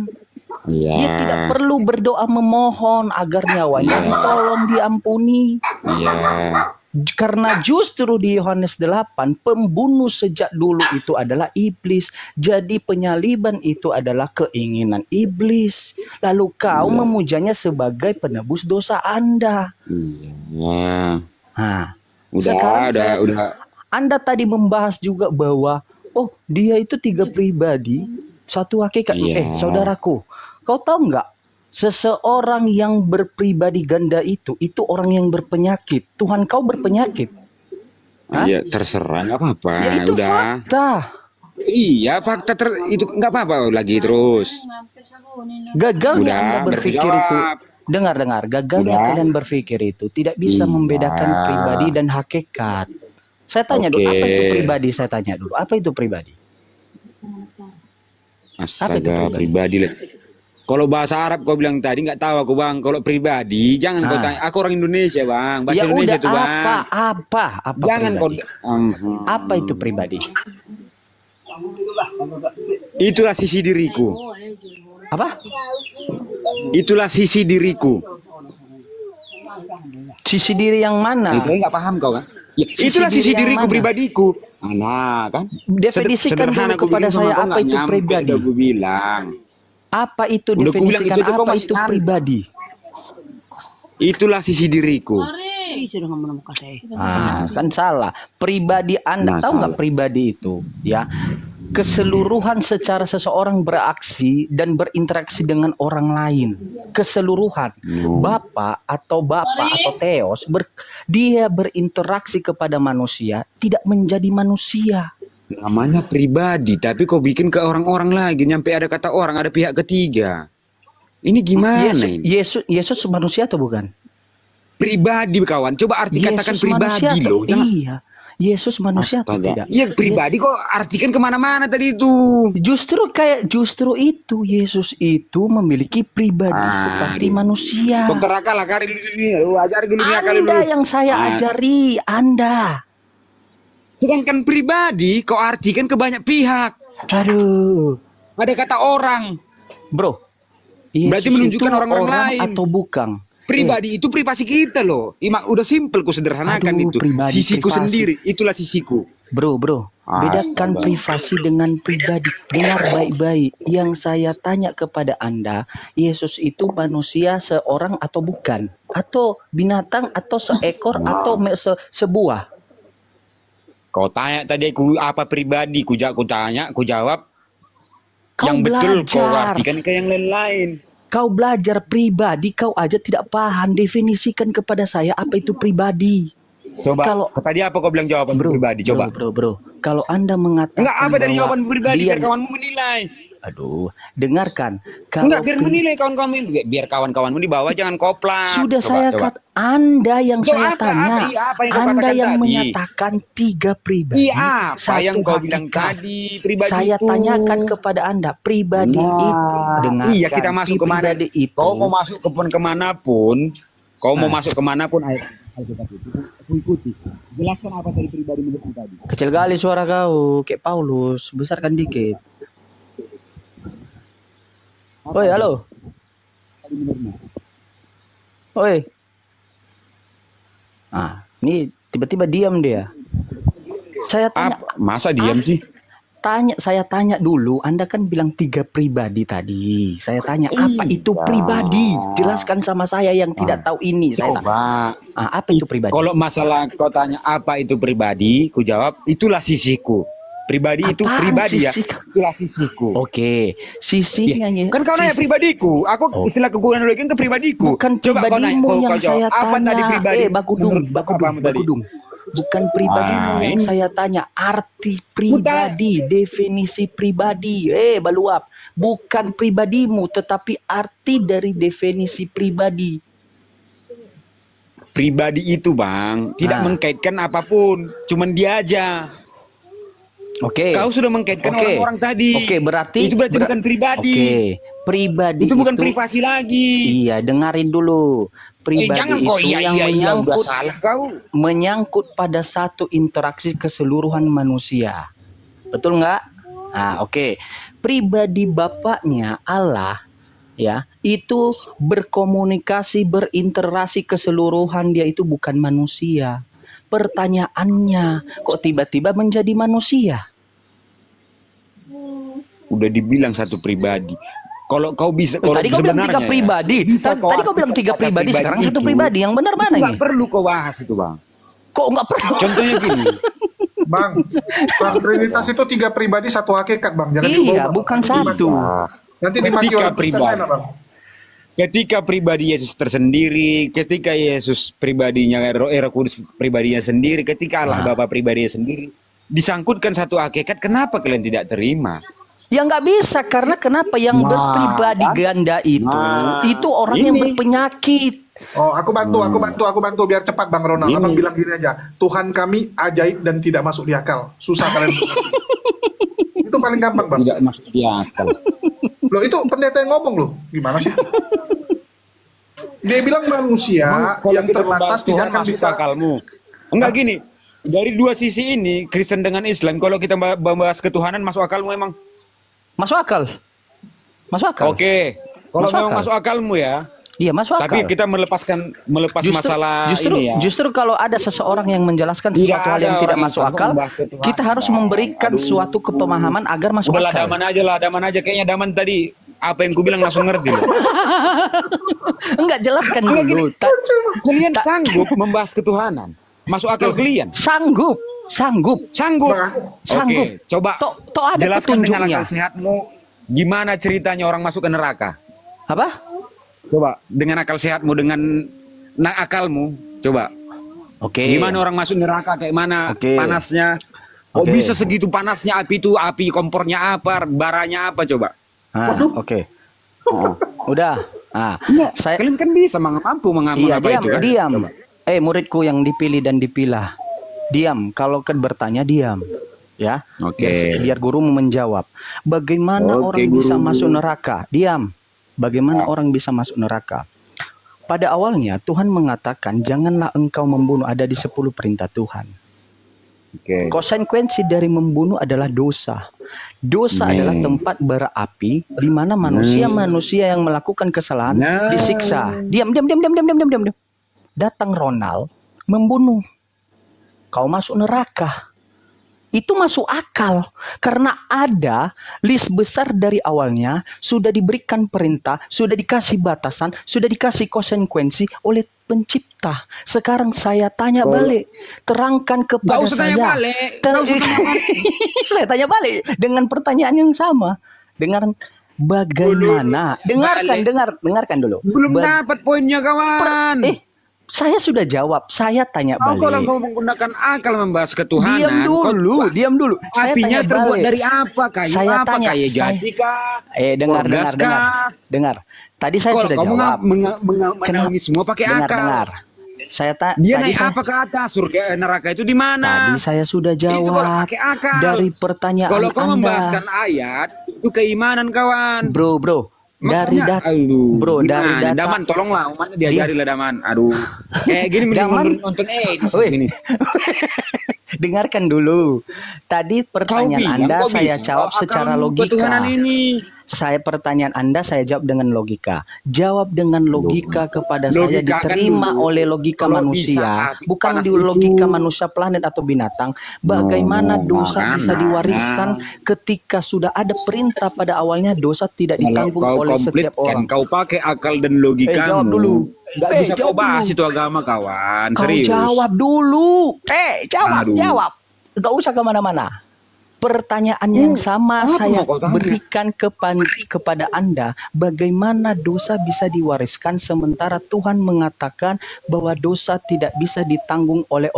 Iya. Dia tidak perlu berdoa memohon agar nyawanya Iya. ditolong diampuni. Iya. Karena justru di Yohanes 8, pembunuh sejak dulu itu adalah iblis. Jadi penyaliban itu adalah keinginan iblis. Lalu kau Iya. memujanya sebagai penebus dosa Anda. Iya. Nah, Udah, sekarang udah. Anda tadi membahas juga bahwa oh dia itu 3 pribadi, satu hakikat. Iya. Saudaraku, kau tahu nggak? Seseorang yang berpribadi ganda itu orang yang berpenyakit. Tuhan kau berpenyakit. Hah? Iya, terserah, nggak apa-apa. Ya itu Udah. fakta. Iya, fakta itu nggak apa-apa lagi terus. Gagalnya Udah, Anda berpikir itu. berjawab. Dengar, gagalnya Udah. kalian berpikir itu tidak bisa Iya. membedakan pribadi dan hakikat. Saya tanya dulu, Oke. apa itu pribadi? Saya tanya dulu, apa itu pribadi? Apa itu Astaga, pribadi lah. Kalau bahasa Arab kau bilang tadi nggak tahu aku bang. Kalau pribadi jangan kau Ah. tanya. Aku orang Indonesia bang. Bahasa Ya Indonesia udah, tuh bang. apa Jangan kau. pribadi? Apa itu pribadi? Itulah sisi diriku. Apa? Itulah sisi diriku. Sisi diri yang mana? Itu nggak paham kau kan? Ya, Sisi itulah diri sisi yang diriku mana? pribadiku. Nah kan? Definisikan dulu aku kepada bilang sama saya kau, apa nggak itu nyampe, pribadi. udah gue bilang. Apa itu Udah aku bilang definisikan itu aja, kau apa masih itu nanya. pribadi? Itulah sisi diriku. Kan salah. Pribadi Anda Nah, tahu nggak salah. pribadi itu? Ya, keseluruhan secara seseorang beraksi dan berinteraksi dengan orang lain. Keseluruhan. Bapak atau Theos, dia berinteraksi kepada manusia, tidak menjadi manusia. Namanya pribadi, tapi kau bikin ke orang-orang lagi. Nyampe ada kata orang, ada pihak ketiga. Ini gimana ini? Yesus manusia atau bukan? Pribadi kawan, coba arti katakan pribadi manusia loh. atau, iya. Yesus manusia atau tidak? Iya pribadi kok artikan kemana-mana tadi itu. Justru itu Yesus itu memiliki pribadi seperti manusia. Dokter akal lah, kari dulu, ajari dulu nih akal dulu. Anda yang saya ajari, Anda. Sedangkan pribadi kau artikan ke banyak pihak. Aduh, Ada kata orang. bro. Yesus Berarti menunjukkan itu orang-orang lain. atau bukan? Pribadi itu privasi kita loh. Udah simpel ku sederhanakan Aduh, itu. pribadi, Sisiku privasi. sendiri, itulah sisiku. Bro, bedakan Astaga. privasi dengan pribadi. Dengar baik-baik. Yang saya tanya kepada Anda, Yesus itu manusia seorang atau bukan? Atau binatang atau seekor atau sebuah? Kau tanya tadi aku apa pribadi, ku tanya, ku jawab. Kau Yang betul kau belajar. artikan ke yang lain-lain. Kau belajar pribadi, kau aja tidak paham. Definisikan kepada saya apa itu pribadi. Coba, Kalau- tadi apa kau bilang jawaban pribadi? Coba. Bro. Kalau Anda mengatakan Enggak, apa dari bahwa jawaban pribadi dia- biar kawanmu menilai. Aduh, dengarkan. Kalau Enggak, biar menilai kawan-kawanmu. Biar kawan-kawanmu di bawah jangan koplat. Sudah Coba, saya coba. kata, Anda yang Coba saya apa tanya. yang kau Anda katakan yang tadi? menyatakan 3 pribadi. Iya, apa satu yang kau bilang hakikat. tadi pribadi Saya itu. tanyakan kepada Anda, pribadi Nah, itu. Dengarkan, iya kita masuk kemana? pribadi itu. Kau mau masuk kemanapun, kau mau masuk kemanapun, ayo kita ikuti. Jelaskan apa tadi pribadi menurut tadi. Kecil kali suara kau, kayak Paulus. Besarkan dikit. Oi, halo. Oi. Ini tiba-tiba diam dia. Saya tanya, Masa diam sih? saya tanya dulu. Anda kan bilang 3 pribadi tadi. Saya tanya, apa itu pribadi? Jelaskan sama saya yang tidak tahu ini. Saya tanya, Coba. apa itu pribadi? Kalau masalah kau tanya apa itu pribadi, ku jawab itulah sisiku. Pribadi itu Apaan pribadi ya. sisi? Itulah sisiku. Oke, sisinya Kan kau nanya pribadiku, aku istilah kekurangan ke pribadiku. Bukan Coba kau nanya, pribadimu kau yang jawab saya apa tanya. tadi pribadi? Bakudung, menurut bakudung, apamu tadi? bakudung. Bukan pribadimu yang saya tanya, arti pribadi, definisi pribadi. Baluap, bukan pribadimu, tetapi arti dari definisi pribadi. Pribadi itu bang tidak mengkaitkan apapun, cuman dia aja. Oke. Kau sudah mengkaitkan orang-orang tadi. Oke, berarti itu berarti bukan pribadi. Oke, pribadi itu bukan privasi lagi. Iya, dengarin dulu. Pribadi jangan itu kok yang udah salah kau. Menyangkut pada satu interaksi keseluruhan manusia. Betul nggak? Nah, oke. Pribadi Bapaknya Allah ya, itu berkomunikasi, berinteraksi keseluruhan, dia itu bukan manusia. Pertanyaannya, kok tiba-tiba menjadi manusia? Udah dibilang satu pribadi. Kalau kau bisa, kalau tadi kau bilang 3 pribadi. Tadi kau bilang 3 pribadi, sekarang satu pribadi. Yang benar mana ini? Nggak perlu kau bahas itu bang. Kok nggak perlu? Contohnya gini. Bang, Trinitas itu 3 pribadi, 1 hakikat bang. Jangan iya, dibawa, bukan bang. satu. Nanti dimaki orang Kristen mana, bang? Ketika pribadi Yesus tersendiri, ketika Yesus pribadinya, Roh Kudus pribadinya sendiri, ketika Allah Bapa pribadinya sendiri, disangkutkan satu hakikat, kenapa kalian tidak terima? Ya nggak bisa, karena kenapa yang berpribadi ganda itu orang yang berpenyakit. Oh, aku bantu biar cepat Bang Ronald. Abang bilang gini aja, Tuhan kami ajaib dan tidak masuk di akal. Susah kalian. Itu paling gampang Bang. Tidak masuk di akal. Loh itu pendeta yang ngomong loh. Gimana sih? Dia bilang manusia yang terbatas tidak akan bisa akalmu. Enggak gini. Dari dua sisi ini, Kristen dengan Islam, kalau kita membahas ketuhanan, masuk akalmu emang? Masuk akal. Masuk akal. Oke. Kalau memang masuk akalmu ya. Iya, masuk akal. Tapi kita melepas masalah ini ya. Justru kalau ada seseorang yang menjelaskan sesuatu hal yang tidak masuk akal, kita harus memberikan suatu kepemahaman agar masuk akal. Udah daman aja. Kayaknya daman tadi apa yang ku bilang langsung ngerti loh. Enggak, jelaskan dulu. Kalian sanggup membahas ketuhanan? Masuk akal kalian? Sanggup. Oke, coba ada jelaskan dengan petunjuknya. akal sehatmu gimana ceritanya orang masuk ke neraka. Apa? Coba dengan akal sehatmu, dengan akalmu, coba. Oke. Gimana orang masuk neraka, kayak mana panasnya? Kok bisa segitu panasnya api itu? Api kompornya apa? Baranya apa coba? Oke. Udah. Kalian kan bisa mampu mengampuni apa itu kan? Diam. Muridku yang dipilih dan dipilah. Diam. Kalau kan bertanya diam. Ya. Oke. Biar gurumu menjawab. Bagaimana orang bisa masuk neraka? Diam. Bagaimana orang bisa masuk neraka? Pada awalnya Tuhan mengatakan janganlah engkau membunuh, ada di 10 perintah Tuhan. Konsekuensi dari membunuh adalah dosa. Dosa adalah tempat berapi di mana manusia-manusia yang melakukan kesalahan disiksa. Diam. Datang Ronald membunuh. Kau masuk neraka. Itu masuk akal karena ada list besar dari awalnya, sudah diberikan perintah, sudah dikasih batasan, sudah dikasih konsekuensi oleh pencipta. Sekarang saya tanya balik, terangkan kepada saya. Saya tanya balik dengan pertanyaan yang sama, dengan bagaimana? Dengarkan dulu. Belum dapat poinnya kawan. Saya sudah jawab, saya tanya balik. Kalau mau menggunakan akal membahas ketuhanan, diam dulu. Apinya terbuat dari apa? Kayu apa? Kayu jati kah? Dengar. Tadi saya sudah jawab. Menaungi semua pakai akal. Dengar. Dia naik apa ke atas? Surga neraka itu di mana? Tadi saya sudah jawab. Itu kalau pakai akal. Dari pertanyaan kalau kau Anda. membahaskan ayat, itu keimanan kawan. Bro. Dari data, dari data. Daman, tolonglah umatnya diajarilah Daman. Aduh, kayak gini mending nonton gini. Dengarkan dulu. Tadi pertanyaan Anda saya jawab secara logika. Pertanyaan Anda saya jawab dengan logika. Jawab dengan logika kepada saya diterima oleh logika manusia, bukan di logika manusia planet atau binatang. Bagaimana dosa bisa diwariskan ketika sudah ada perintah pada awalnya, dosa tidak ditanggung oleh setiap orang. Kau pakai akal dan logikamu. Jawab dulu. Gak bisa kau bahas itu agama kawan. Serius. Kau jawab dulu. Jawab. Gak usah kemana-mana. Pertanyaan yang sama Apa saya mau kau tanya? berikan kepada Anda, bagaimana dosa bisa diwariskan sementara Tuhan mengatakan bahwa dosa tidak bisa ditanggung oleh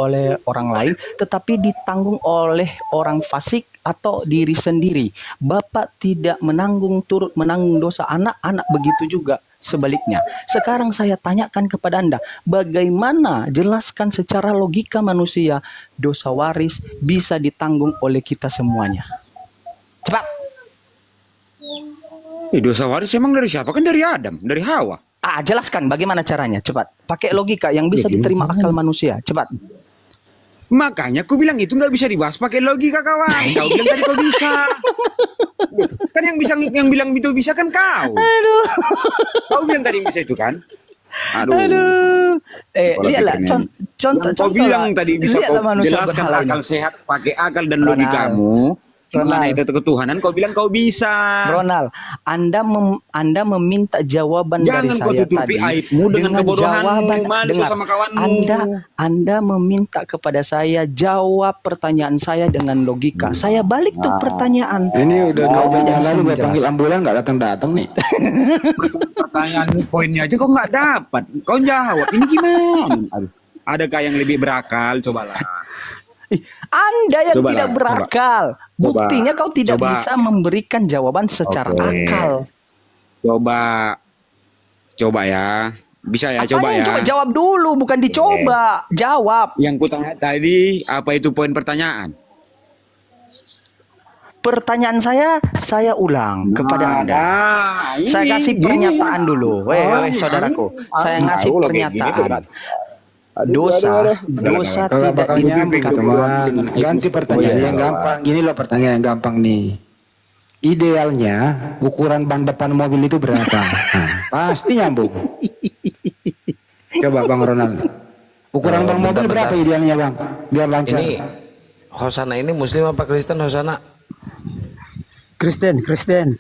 orang lain, tetapi ditanggung oleh orang fasik atau diri sendiri. Bapak tidak turut menanggung dosa anak, anak begitu juga sebaliknya. Sekarang saya tanyakan kepada Anda, bagaimana jelaskan secara logika manusia dosa waris bisa ditanggung oleh kita semuanya? Cepat. Dosa waris emang dari siapa? Kan dari Adam, dari Hawa. Jelaskan bagaimana caranya. Cepat. Pakai logika yang bisa Ya, gimana diterima caranya? akal manusia. Cepat. Makanya aku bilang itu nggak bisa dibahas pakai logika, kawan. Kau bilang tadi kau bisa. Kan yang bilang itu bisa kan kau. Aduh. Kau bilang tadi bisa itu kan? Aduh. Lihatlah contoh. Kau bilang tadi bisa kau jelaskan akal sehat pakai akal dan logikamu. Mengenai itu ketuhanan, kau bilang kau bisa. Ronald, Anda meminta jawaban Jangan dari kau saya tutupi tadi aibmu dengan kebodohanmu. Malu dengar, sama kawanmu. Anda meminta kepada saya jawab pertanyaan saya dengan logika. Saya balik tuh pertanyaan. Ini udah 2 jam yang lalu gue Jelas. panggil ambulan nggak datang nih. Pertanyaan poinnya aja kau nggak dapat. Kau jawab. Ini gimana? Aduh. Adakah yang lebih berakal? Cobalah. Anda yang Cobalah, tidak berakal. Buktinya kau tidak Coba. bisa memberikan jawaban secara Oke. akal. Coba ya. Bisa ya, Apanya coba ya. Coba jawab dulu, bukan dicoba. Jawab. Yang kutanya tadi, apa itu poin pertanyaan? Pertanyaan saya ulang kepada Anda. Ini, Saya kasih gini. pernyataan dulu. Saudaraku. Saya ngasih Tahu loh, kayak gini pernyataan. berat. Dosa Kalau tidak bakal nyambung diikat. teman, ganti pertanyaan yang gampang. Gini loh pertanyaan yang gampang nih. Idealnya ukuran ban depan mobil itu berapa? Nah, pasti nyambung. Coba Bang Ronald. Ukuran ban mobil berapa idealnya Bang? Biar lancar. Ini Hosana ini Muslim apa Kristen Hosana? Kristen,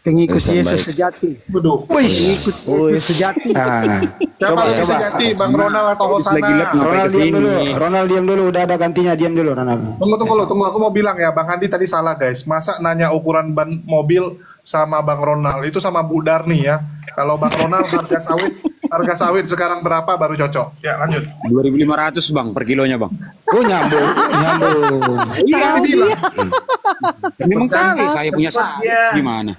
pengikut Kristen, Yesus baik. sejati. Waduh. Pengikut Yesus sejati. Nah, Siapa lebih sejati, Bang Ronald atau Lagi lab Hosana? ngapain Ronald diam kesini? dulu. Ronald diam dulu. Udah ada gantinya, diam dulu Ronald. Tunggu. Aku mau bilang ya, Bang Andi tadi salah guys. Masa nanya ukuran ban mobil sama Bang Ronald? Itu sama Bu Darni ya. Kalau Bang Ronald harga sawit sekarang berapa baru cocok. Ya lanjut. 2.500 Bang per kilonya Bang. Oh nyambung. Iya, dibilang. Memang tahu saya punya sawit. Gimana?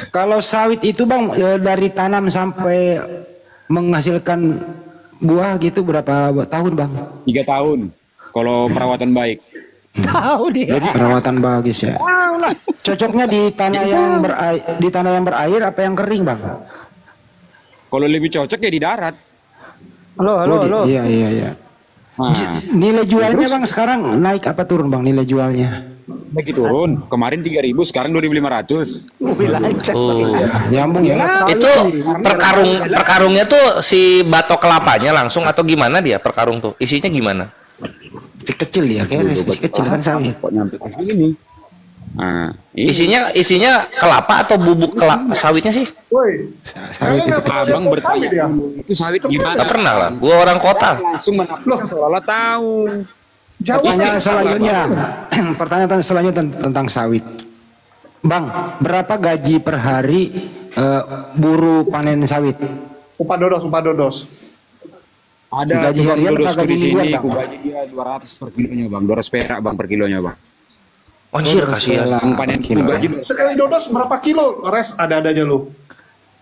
Kalau sawit itu Bang dari tanam sampai menghasilkan buah gitu berapa tahun Bang? 3 tahun. Kalau perawatan baik. Tahu dia. Perawatan bagus ya. Cocoknya di tanah yang berair apa yang kering Bang? Kalau lebih cocok ya di darat. Halo. Iya. Nah, Nilai jualnya Bang sekarang naik apa turun Bang nilai jualnya? lagi turun. Kemarin 3.000, sekarang 2.500. Nyambung ya. Itu perkarungnya tuh si batok kelapanya langsung atau gimana dia perkarung tuh? Isinya gimana? Kecil ya, kayaknya kecil kan sawit. Kok nyampe ke sini? Nah, ini Isinya kelapa atau bubuk sawitnya sih? Woi, Sawit itu kecil. abang bertanya ya? itu sawit gimana? Gak pernah lah. Gua orang kota. Langsung menafsirkan seolah tahu. Pertanyaan selanjutnya. Pertanyaan selanjutnya tentang sawit. Bang, berapa gaji per hari buruh panen sawit? Upah dodos. Ada Gaji tukang harian dodosku apa gaji di sini, mingguan, Bang? ku gaji dia 200 per kilonya Bang, 200 perak Bang per kilonya Bang. Anjir kasihan. Yang panen ku gaji Sekali dodos berapa kilo? Res ada aja lu.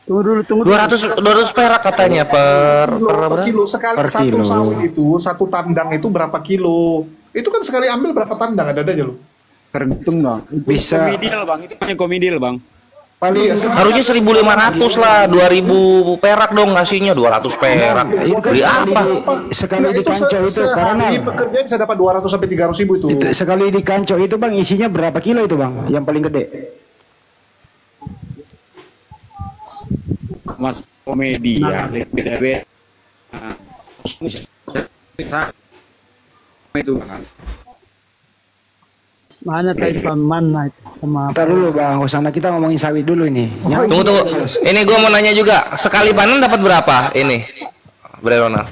Tunggu dulu. 200 perak katanya per Per kilo sekali Per satu kilo. sawit itu, satu tandang itu berapa kilo? Itu kan sekali ambil berapa tandang ada aja lu. terhitung Bang. Bisa. Komedial Bang, itu hanya komedial Bang. Paling Harusnya 1.500 lah, 2.000 perak dong ngasihnya 200 perak. Beli apa? sekali di Itu kanco itu karena sehari pekerja bisa dapat 200 sampai 300 ribu itu. sekali di kanco itu Bang isinya berapa kilo itu Bang? Yang paling gede. Mas komedi ya, beda-beda. Itu Bang. Mana tadi mana itu sama Ntar dulu Bang Hosana, kita ngomongin sawit dulu ini. Tunggu. Ini gua mau nanya juga, sekali panen dapat berapa ini? Bre Ronald.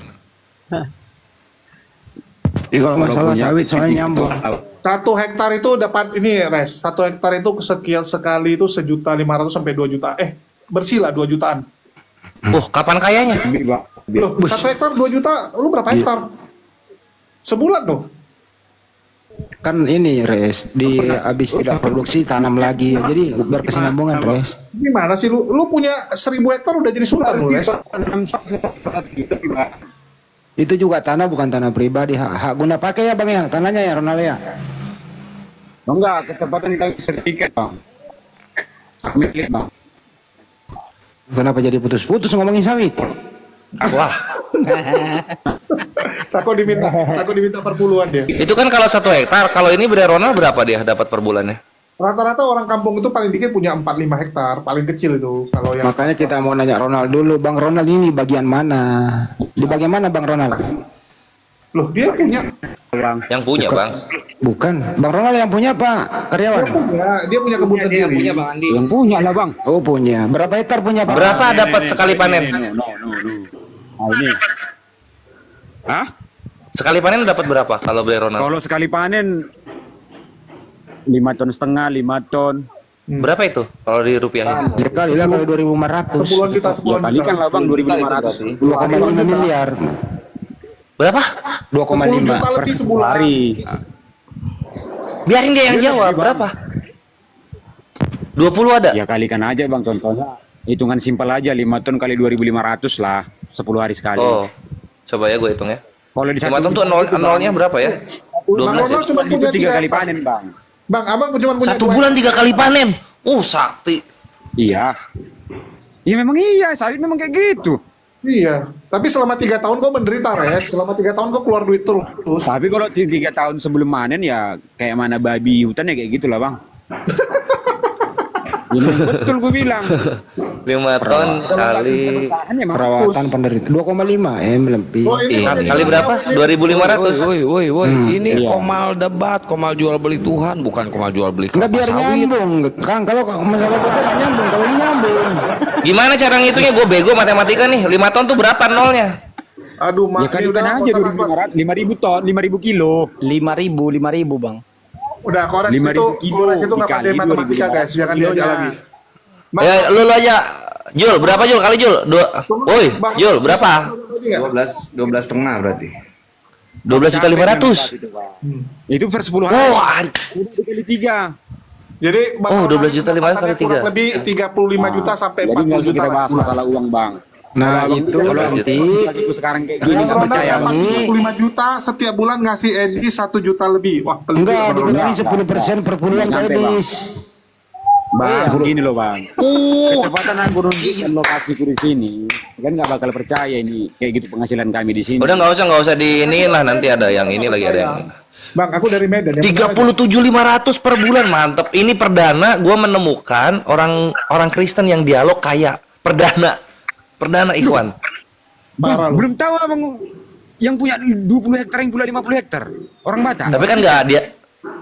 Kalau masalah sawit soalnya nyambung. 1 hektar itu dapat ini res. 1 hektar itu sekian sekali itu 1.500.000 sampai 2 juta. Bersih lah 2 jutaan. Kapan kayanya? Loh, 1 hektar 2 juta, lu berapa hektar? Sebulan dong. Kan ini res di habis tidak produksi tanam lagi. Jadi berkesinambungan res. Gimana sih lu punya 1.000 hektar udah jadi sultan lu, res. Itu juga tanah bukan tanah pribadi, hak guna pakai ya bang ya, tanahnya ya Ronald ya. Enggak, ketepatan kita sertifikat bang. Milik bang. Kenapa jadi putus-putus ngomongin sawit? Wah, Takut diminta perpuluhan dia. itu kan kalau 1 hektar. Kalau ini Bre Ronald berapa dia dapat per bulannya? Rata-rata orang kampung itu paling dikit punya 4-5 hektar, paling kecil itu kalau yang. Makanya kita mau nanya Ronald dulu, Bang Ronald ini bagian mana? Di bagian mana Bang Ronald? Loh, dia punya. Yang punya, Bang. Bukan, Bang Ronald yang punya Pak, karyawan. Dia punya kebun sendiri. Yang punya lah bang. Oh punya. Berapa hektar punya Pak? Berapa dapat sekali panen? Ini. Hah? Sekali panen dapat berapa kalau Bre Ronald? Kalau sekali panen 5,5 ton, 5 ton. Berapa itu kalau di rupiahin? Ya kali lah kali 2.500. Sebulan kita Ya kalikan lah bang 2.500. 2,5 miliar. Berapa? 10 juta 2,5 lebih sebulan. Hari. Biarin dia yang jawab. Berapa? 20 ada? Ya kalikan aja bang, contohnya hitungan simpel aja 5 ton kali 2.500 lah 10 hari sekali. Oh, coba ya gue hitung ya. Kalau di 5 ton tuh nolnya berapa ya? Bang 12 ya? Ronald cuma itu punya 3 kali hektar. panen bang. Bang, abang cuma punya 1 2 bulan 3 kali panen. Sakti. Iya. Iya memang iya, sawit memang kayak gitu. Iya, tapi selama 3 tahun kau menderita, res. Selama 3 tahun kau keluar duit terus. Tapi kalau 3 tahun sebelum panen ya kayak mana babi hutan ya kayak gitulah bang. Ya, betul gue bilang. 5 ton kali perawatan penderita 2,5 lebih. Oh, ini kali berapa? 2.500. Woi, ini Iya. komal debat, komal jual beli Tuhan, bukan komal jual beli Enggak kelapa biar sawit. nyambung, Kang. Kalau masalah itu nggak nyambung, kalau ini nyambung. Gimana cara ngitungnya? Gue bego matematika nih. 5 ton tuh berapa nolnya? Aduh, Ya kalikan aja 2.500, 5.000 ton, 5.000 kilo. 5.000 bang. Udah, Kores 5.000 itu kilo nggak pandai dikali matematika 2.500 guys, jangan diajak kilonya. lagi. Ya, lu aja. Jul, berapa Jul kali Jul? Woi, Jul, berapa? 12,5 berarti. 12.500.000. Itu per 10 hari. Oh, Itu kali 3. Jadi Bang Oh, Ronald 12.500.000 kali kurang 3. lebih 35 juta sampai Jadi 40 nggak juta kita lah bahas sebulan. masalah uang bang. Nah, itu Kalau nanti itu sekarang kayak gini Bang nggak Ronald percaya dapat bang. 35 juta setiap bulan ngasih Edi 1 juta lebih. Wah, pelit enggak Bang Ronald. dikurangi 10% per bulan Nggak Kak nyampe, Bang. Edis. Bang, gini loh bang. Kecepatan aku nunjukkan lokasi di sini, kan nggak bakal percaya ini kayak gitu penghasilan kami di sini. Udah nggak usah diiniin lah, nanti ada yang ini lagi ada yang Bang, aku dari Medan. yang 37.500 per bulan, mantep. Ini perdana gue menemukan orang Kristen yang dialog kaya. Perdana Ikhwan. Parah lu. Belum tahu abang yang punya 20 hektar yang punya 50 hektar orang Batak. Tapi kan nggak dia,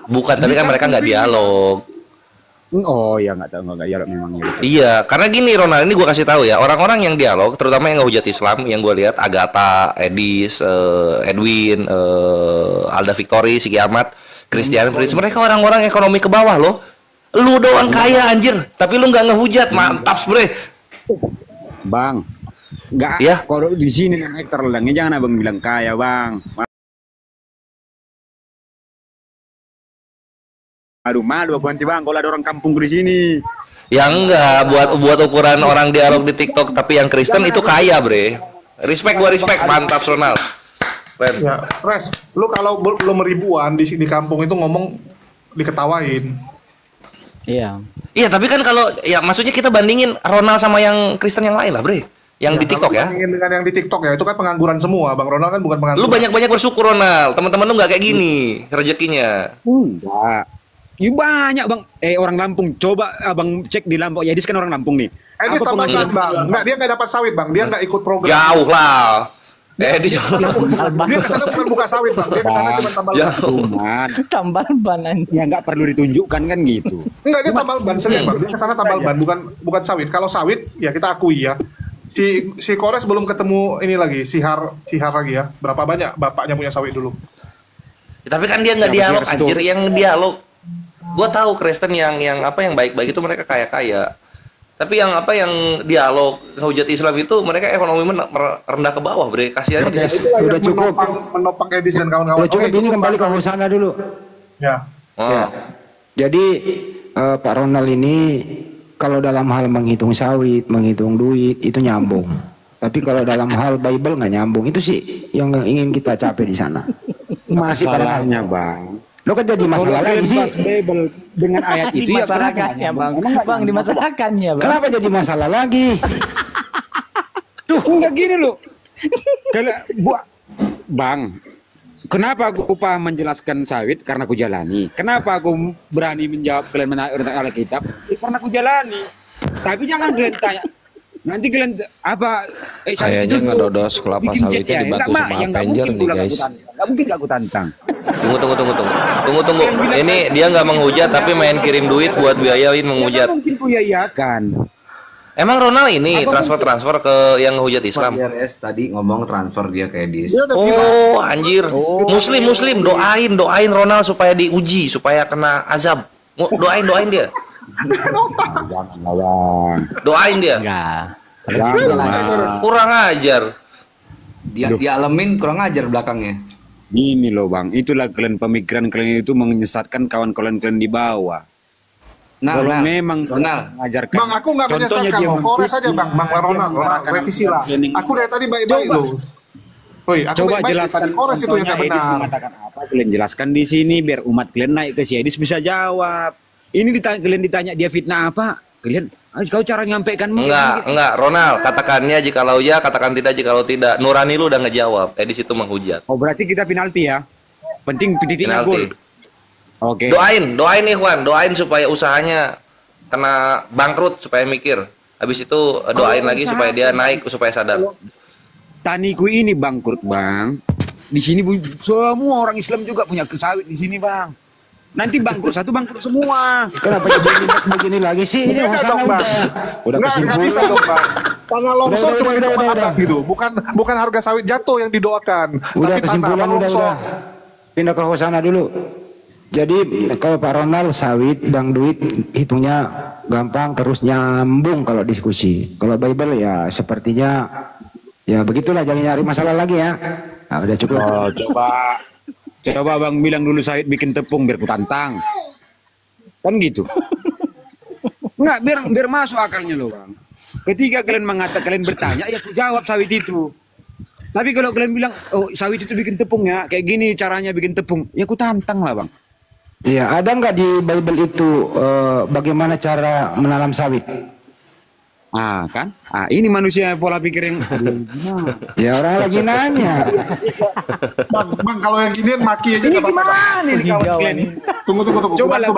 bukan. Tapi kan mereka nggak dialog. Oh ya nggak tahu nggak ya memang ya. Iya, karena gini Ronald, ini gue kasih tahu ya, orang-orang yang dialog, terutama yang ngehujat Islam, yang gue lihat Agatha, Edis, Edwin, Alda Victory, Sigi Ahmad, Christian Prince, mereka orang-orang ekonomi ke bawah loh. Lu doang kaya anjir, tapi lu nggak ngehujat, mantap bre. Bang, nggak Ya. kalau di sini 6 hektar ledangnya jangan abang bilang kaya bang. Aduh malu aku nanti bang kalau ada orang kampung di sini. Ya enggak, buat ukuran orang dialog di TikTok, tapi yang Kristen itu kaya bre. Respect, mantap Ronald. Keren. Ya, Res, lu kalau belum ribuan di kampung itu ngomong diketawain. Iya. Iya, tapi kan kalau ya maksudnya kita bandingin Ronald sama yang Kristen yang lain lah bre. Yang di TikTok ya. Bandingin dengan yang di TikTok ya, itu kan pengangguran semua. Bang Ronald kan bukan pengangguran. Lu banyak-banyak bersyukur Ronald. Teman-teman lu nggak kayak gini rezekinya. Enggak. Ya banyak bang. Orang Lampung. Coba abang cek di Lampung. Ya Edis kan orang Lampung nih. Edis Apa tambah penghasilan bang. Enggak, dia nggak dapat sawit bang. Dia nggak ikut program. Jauh lah. Di Dia kesana bukan buka sawit bang. Dia kesana cuma tambal ban. Cuman Tambah banan. ya nggak perlu ditunjukkan kan gitu. Enggak, dia tambal ban serius bang. Dia kesana tambal ban, bukan sawit. Kalau sawit ya kita akui ya. Si Kores belum ketemu ini lagi, sihar lagi ya. Berapa banyak bapaknya punya sawit dulu? Tapi kan dia nggak dialog anjir, yang dialog. Gua tahu Kristen yang apa yang baik-baik itu mereka kaya-kaya. Tapi yang apa yang dialog hujat Islam itu mereka ekonomi rendah ke bawah, bre. Kasihan ya, sudah cukup menopang Edis dan kawan-kawan. Sudah cukup, ini kembali ke Hosana dulu. Ya. Ya. Jadi Pak Ronald ini kalau dalam hal menghitung sawit, menghitung duit itu nyambung. Tapi kalau dalam hal Bible nggak nyambung. Itu sih yang ingin kita capai di sana. Masih masalahnya, Bang. Lo kan jadi masalah lagi sih. Bible dengan ayat itu ya masyarakatnya, Bang. Bang, di masyarakatnya, Bang. Kenapa jadi masalah lagi? Tuh, enggak gini loh. Kalau Bang, kenapa aku paham menjelaskan sawit? Karena aku jalani. Kenapa aku berani menjawab kalian mengenai Alkitab? Karena aku jalani. Tapi jangan kalian tanya. Nanti kalian apa? Kayaknya ngedodos kelapa sawitnya dibantu sama Avenger nih guys. Gak mungkin aku tantang. Tunggu. Ini dia nggak menghujat tapi main kirim duit buat biayain menghujat. Mungkin ku yayakan. Emang Ronald ini transfer ke yang hujat Islam? RS tadi ngomong transfer dia ke Edis. Oh anjir, Muslim doain Ronald supaya diuji, supaya kena azab. Doain dia. Doain dia. Kurang ajar. Dia dialamin kurang ajar belakangnya. Gini loh Bang, itulah kalian pemikiran kalian itu menyesatkan kawan kalian di bawah. Kalau memang mengajarkan, Bang, aku nggak menyesatkan loh. Kores aja Bang Ronald, revisi lah. Aku dari tadi baik-baik loh. Woi, aku coba jelaskan Kores itu yang nggak benar. Mengatakan apa? Kalian jelaskan di sini biar umat kalian naik ke si Edis bisa jawab. Ini kalian ditanya dia fitnah apa? Kalian, kau cara nyampaikan enggak, Ronald, katakannya jikalau ya, katakan tidak jikalau tidak. Nurani lu udah ngejawab, Edis itu menghujat. Oh, berarti kita penalti ya? Penting titiknya gol. Oke. Doain nih Juan, doain supaya usahanya kena bangkrut supaya mikir. Habis itu doain lagi supaya dia naik, supaya sadar. Taniku ini bangkrut, Bang. Di sini semua orang Islam juga punya sawit di sini, Bang. Nanti bangkrut semua. Kenapa jadi begini lagi sih? Ini udah nggak bisa dong Bang. Tanah longsor cuma di tempat Abang gitu. Bukan harga sawit jatuh yang didoakan. Udah tapi kesimpulan udah. Pindah ke Hosana dulu. Jadi kalau Pak Ronald sawit, Bang Duit hitungnya gampang terus nyambung kalau diskusi. Kalau Bible ya sepertinya ya begitulah, jangan nyari masalah lagi ya. Nah, udah cukup. Oh, Coba Bang bilang dulu Said bikin tepung biar ku tantang. Kan gitu. Enggak, biar masuk akalnya loh Bang. Ketika kalian bertanya, ya ku jawab sawit itu. Tapi kalau kalian bilang, oh sawit itu bikin tepung ya, kayak gini caranya bikin tepung, ya ku tantang lah Bang. Iya, ada nggak di Bible itu bagaimana cara menanam sawit? Ah kan? Ini manusia pola pikir yang ya orang lagi nanya. Bang, kalau yang ginian maki aja. Ini gimana ini kawan kalian? Tunggu. Coba lah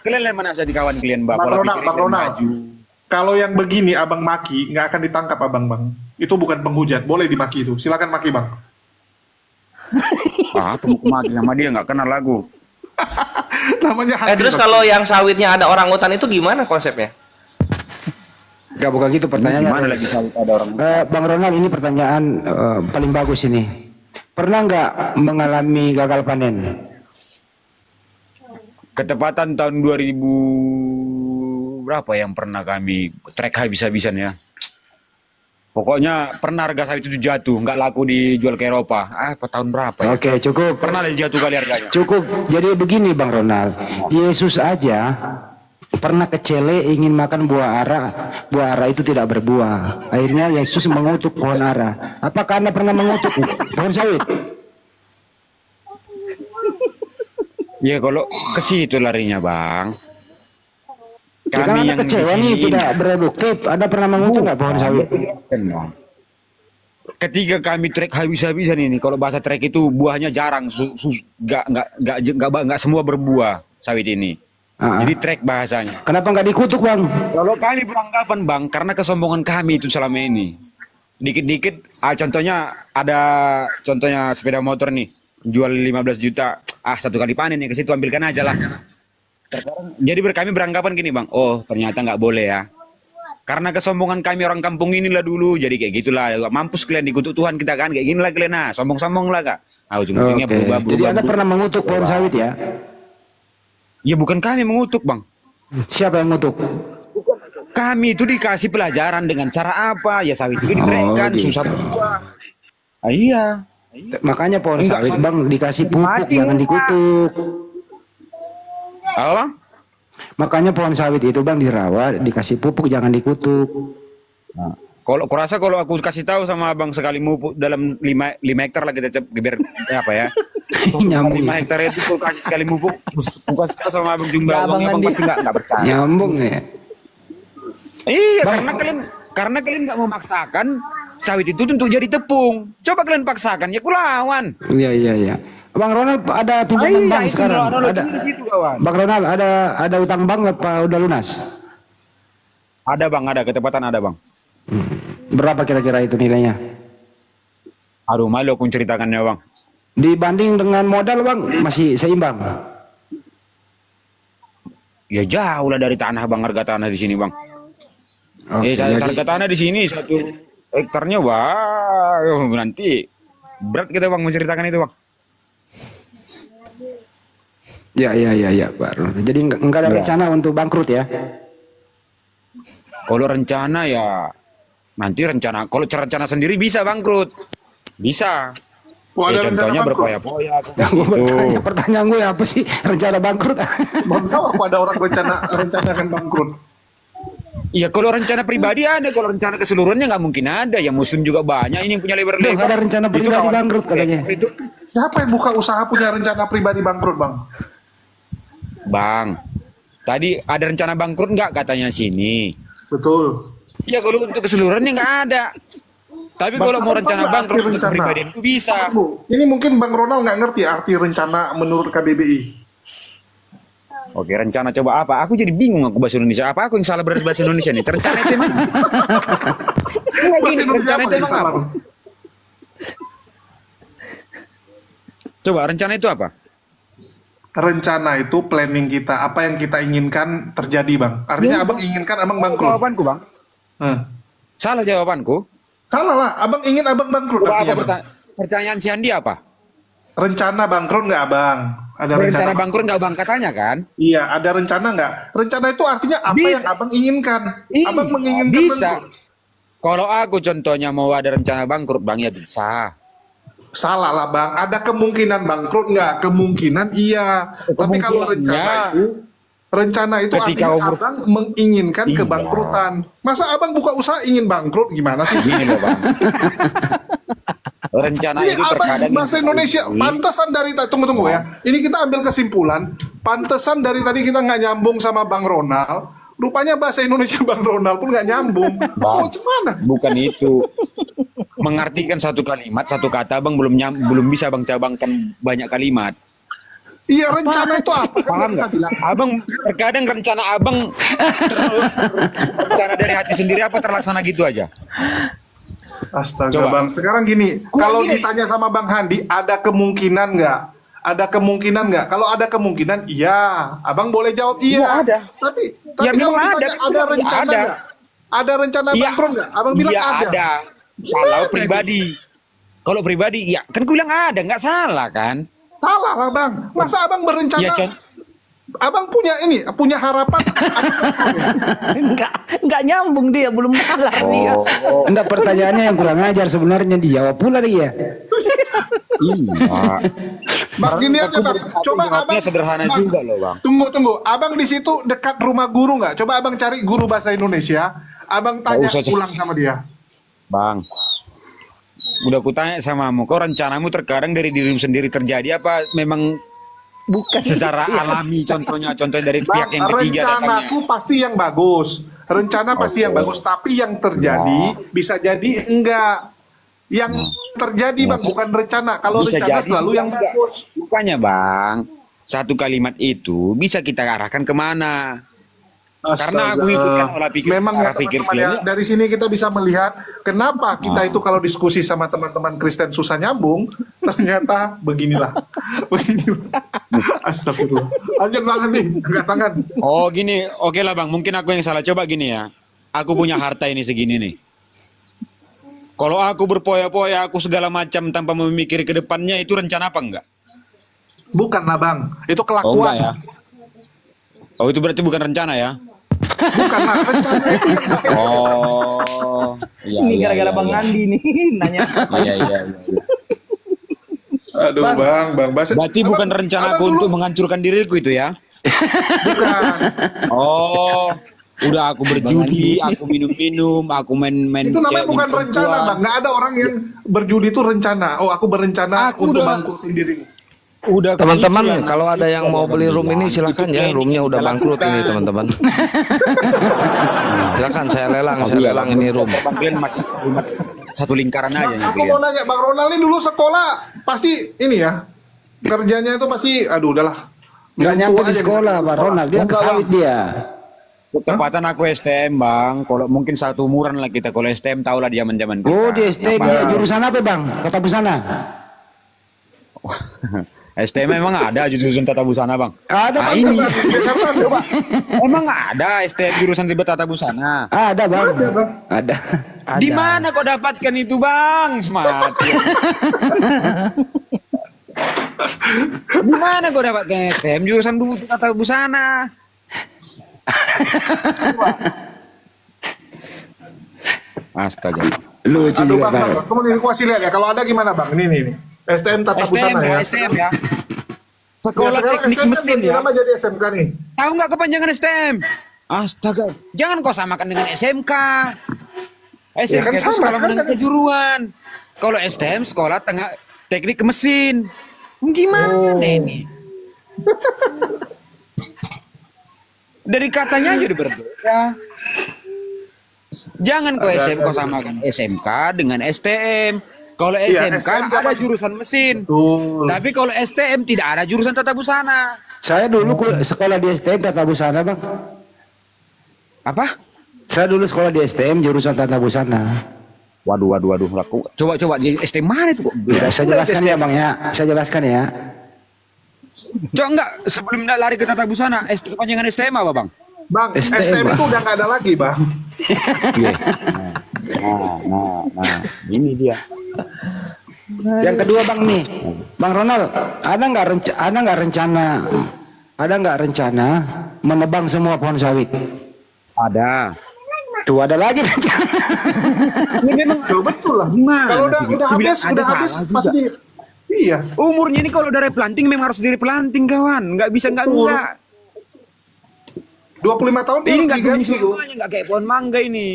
kalian mana jadi kawan kalian Bang Ronald. Kalau yang begini abang maki nggak akan ditangkap abang. Itu bukan penghujat, boleh dimaki itu. Silakan maki Bang. Maki sama dia nggak kenal lagu. Namanya. Terus kalau yang sawitnya ada orang hutan itu gimana konsepnya? Gak bukan gitu pertanyaannya. Gimana lagi sawit ada orang? Bang Ronald, ini pertanyaan paling bagus ini. Pernah nggak mengalami gagal panen? Ketepatan tahun 2000 berapa yang pernah kami trek habis-habisan ya. Pokoknya pernah harga sawit itu jatuh, nggak laku dijual ke Eropa. Tahun berapa ya? Oke, cukup. Pernah jatuh kali harganya. Cukup. Jadi begini Bang Ronald, Yesus aja pernah kecele ingin makan buah ara itu tidak berbuah. Akhirnya Yesus mengutuk pohon ara. Apakah Anda pernah mengutuk pohon sawit? Ya kalau ke situ larinya Bang. Kami yang kecewa nih tidak produktif. Anda pernah mengutuk nggak pohon sawit? Ketika kami trek habis-habisan ini, kalau bahasa trek itu buahnya jarang, nggak semua berbuah sawit ini. Jadi trek bahasanya. Kenapa nggak dikutuk Bang? Kalau kami beranggapan Bang, karena kesombongan kami itu selama ini. Dikit-dikit, contohnya sepeda motor nih, jual 15 juta, satu kali panen ya ke situ ambilkan aja lah. Jadi kami beranggapan gini Bang, oh ternyata nggak boleh ya. Karena kesombongan kami orang kampung inilah dulu, jadi kayak gitulah. Mampus kalian dikutuk Tuhan kita kan, kayak ginilah kalian. Nah, sombong-sombong lah kak. Ah, ujung-ujungnya Oke. berubah. Jadi Anda pernah mengutuk pohon sawit ya? Ya bukan kami mengutuk bang. Siapa yang mengutuk? Kami itu dikasih pelajaran dengan cara apa? Ya sawit itu diteraikan, gitu. susah berubah. Ah, iya. Makanya pohon Enggak, sawit bang dikasih pupuk, mati jangan enggak. dikutuk. Apa bang? Makanya pohon sawit itu bang dirawat, dikasih pupuk, jangan dikutuk. Nah, kalau kurasa kalau aku kasih tahu sama abang sekali mupuk dalam 5 hektar lah kita biar apa ya? Nyambung. 5 hektar itu kalau kasih sekali mupuk, aku kasih tahu sama abang jumlah Ya, Abang uangnya abang Andi. pasti nggak percaya. Nyambung ya. Iya, karena kalian nggak memaksakan sawit itu untuk jadi tepung. Coba kalian paksakan, ya kulawan. Iya iya iya. Bang Ronald ada pinjaman Iya, bank itu sekarang. analoginya Ada. di situ kawan. Bang Ronald ada utang bank apa udah lunas? Ada bang, ada ketepatan ada bang. Berapa kira-kira itu nilainya? Aduh, malu aku ceritakannya bang. Dibanding dengan modal bang masih seimbang. Ya jauh lah dari tanah bang, harga tanah di sini bang. Oke, Harga tanah di sini 1 hektarnya wah, nanti berat kita bang menceritakan itu bang. ya Pak Ronald. Jadi enggak ada Ya. rencana untuk bangkrut ya? Kalau rencana ya nanti rencana. Kalau rencana sendiri bisa bangkrut, bisa. Oh, ada Ya, rencana contohnya bangkrut? berpoya-poya. Gue bertanya, Gitu. pertanyaan gue apa sih rencana bangkrut? Bang tahu apa ada orang rencanakan bangkrut? Iya, kalau rencana pribadi ada, kalau rencana keseluruhannya nggak mungkin ada. Ya Muslim juga banyak ini yang punya Loh, lebar-lebar. ada rencana Itu pribadi kawan- bangkrut katanya. Itu Siapa yang buka usaha punya rencana pribadi bangkrut, Bang? bang, tadi ada rencana bangkrut nggak katanya sini? Betul. Ya kalau untuk keseluruhannya nggak ada. Tapi Bang, kalau mau apa rencana arti bangkrut untuk rencana? kepribadian itu bisa. Bu, ini mungkin Bang Ronald nggak ngerti arti rencana menurut KBBI. Oke, rencana coba apa? Aku jadi bingung aku bahasa Indonesia. Apa aku yang salah berarti bahasa Indonesia nih? Rencana itu emang? Nggak gini, Bahasa rencana apa itu yang emang salah? apa? Coba rencana itu apa? Rencana itu planning kita, apa yang kita inginkan terjadi, Bang. Artinya Abang inginkan Abang bangkrut. Jawabanku bang. Salah jawabanku. Salah lah, Abang ingin Abang bangkrut. Coba artinya, apa Bang. pertanyaan si Andi apa? Rencana bangkrut nggak, Abang? Ada Rencana bangkrut nggak bang katanya kan? Iya, ada rencana nggak? Rencana itu artinya apa Bisa. yang Abang inginkan. Iya, Abang menginginkan bisa. bangkrut. Kalau aku contohnya mau ada rencana bangkrut bang ya bisa. Salah lah, Bang. Ada kemungkinan bangkrut nggak? Kemungkinan iya. Tapi kalau rencana itu Ketika artinya umur- Abang menginginkan Iya. kebangkrutan. Masa Abang buka usaha ingin bangkrut gimana sih? Gini loh bang. Rencana Ini itu Abang terkadang bahasa Indonesia, pantesan dari tadi, tunggu ya. Ini kita ambil kesimpulan, pantesan dari tadi kita nggak nyambung sama Bang Ronald. Rupanya bahasa Indonesia Bang Ronald pun nggak nyambung. Oh, gimana? Bukan itu. Mengartikan satu kalimat, satu kata bang belum bisa bang cabangkan banyak kalimat. Iya, rencana itu apa? Kan Paham kita nggak? bilang. Abang terkadang rencana abang rencana dari hati sendiri apa terlaksana gitu aja. Astaga, Coba. Bang. Sekarang gini, kalau ditanya sama Bang Handi, ada kemungkinan nggak? Ada kemungkinan nggak? Kalau ada kemungkinan, iya. Abang boleh jawab iya. Iya, ada. Tapi Ya, kalau memang ditanya, ada. ada rencana Ada. nggak? Ada rencana Iya. bangkrut nggak? Abang bilang Iya ada. ada. Gimana Kalau itu? pribadi. Kalau pribadi, ya kan gue bilang ada, nggak salah kan? Salah lah, Bang. Masa Abang berencana? Ya, Abang punya harapan. Enggak nyambung dia, belum kalah dia. Enggak, pertanyaannya yang kurang ajar sebenarnya dijawab pula dia. Iya. Bang, gini aja, Bang. Coba Abang sederhana Bang, juga loh bang. Tunggu. Abang di situ dekat rumah guru nggak? Coba Abang cari guru bahasa Indonesia. Abang tanya Nggak usah, pulang sama dia. Bang, udah kutanya samamu, kau rencanamu terkadang dari dirimu sendiri terjadi apa memang Bukan secara iya. alami contohnya dari Bang, pihak yang ketiga datangnya. rencanaku pasti yang bagus. Rencana pasti yang bagus, tapi yang terjadi bisa jadi enggak. Yang terjadi, Bang, bukan rencana. Kalau Bisa rencana jadi selalu yang enggak. bagus. Bukannya bang, satu kalimat itu bisa kita arahkan kemana? Karena aku ikutkan olah pikir. Memang ya, arah pikir teman-teman ya, kalian. dari sini kita bisa melihat kenapa kita itu kalau diskusi sama teman-teman Kristen susah nyambung, ternyata beginilah. Astagfirullah. Lanjut banget nih, angkat tangan. Oh gini, oke lah bang, mungkin aku yang salah. Coba gini ya. aku punya harta ini segini nih. Kalau aku berpoya-poya, aku segala macam tanpa memikir ke depannya, itu rencana apa enggak? Bukan lah bang, itu Oh kelakuan. enggak ya? Oh itu berarti bukan rencana ya? Bukan lah, rencana itu yang Oh, iya, Ini iya, gara-gara iya, Bang iya. Andi nih nanya. Iya, iya, iya. Aduh bang, Berarti bukan rencana aku untuk menghancurkan diriku itu ya? Bukan. Oh, udah aku berjudi, aku minum-minum, aku main-main. Itu namanya cewek, bukan minum rencana perempuan. bang. Nggak ada orang yang berjudi itu rencana. Oh aku berencana Aku untuk udah- bangkrutin diriku. Udah Teman-teman, kepikiran, kalau ada yang mau beli room ini silakan ya, roomnya udah bangkrut ini teman-teman. Silakan saya lelang ini room. Bang Glenn masih satu lingkaran aja. Bang, aku mau nanya Bang Ronald ini dulu sekolah pasti ini ya kerjanya itu pasti aduh udahlah. Nggak Minum nyampe tua di aja sekolah, gitu. Pak Ronald. Dia Enggak, ke sawit Bang. dia. Ketepatan aku STM bang. Kalau mungkin satu umuran lah kita. Kalau STM tau lah dia zaman kita. Oh, di STM dia jurusan apa bang? Tata busana. STM emang ada jurusan tata busana bang? Ada Ah, bang. ini Siapa? Coba. emang ada STM jurusan tata busana. Ada bang. Ada, Bang. Ada. Di mana kau dapatkan itu bang? Mati. Di mana kau dapatkan STM jurusan tata busana? Astaga. Lucu Aduh juga Bang, bang. Bang. Tunggu nih aku kasih lihat ya. Kalau ada gimana Bang? Ini. STM Tata STM Busana ya. STM ya. Ya, Sekolah sekarang teknik STM kan mesin ganti ya. nama jadi SMK nih. Tahu nggak kepanjangan STM? Astaga, jangan kau samakan dengan SMK. SMK kan itu sama, sekolah kan? menengah kejuruan. Kalau STM sekolah tengah teknik mesin. Gimana ini? Dari katanya aja udah berbeda. Jangan kau SMK samakan SMK dengan STM. Kalau Iya, SMK STM ada apa? jurusan mesin. Betul. Tapi kalau STM tidak ada jurusan tata busana. Saya dulu sekolah di STM Tata Busana bang. Apa? Saya dulu sekolah di STM jurusan Tata Busana. Waduh. Aku coba di STM mana itu kok? Ya, saya jelaskan ya bang ya. Saya jelaskan ya. Coba enggak sebelum lari ke tata busana, kepanjangan STM apa bang? Bang, STM, STM Bang. itu udah nggak ada lagi Bang. Nah, ini dia. Yang kedua bang nih, Bang Ronald, ada nggak rencana menebang semua pohon sawit? Ada. Tuh ada lagi rencana. Ini memang Loh, betul lah. Gimana Kalau sih? udah Aku bilang habis, ada udah habis salah juga. pasti. Iya. umurnya ini kalau udah replanting memang harus replanting kawan. Nggak bisa Betul. enggak. 25 tahun dia Ini harus nggak tumbuh diganti tuh. semuanya, nggak kayak pohon mangga ini.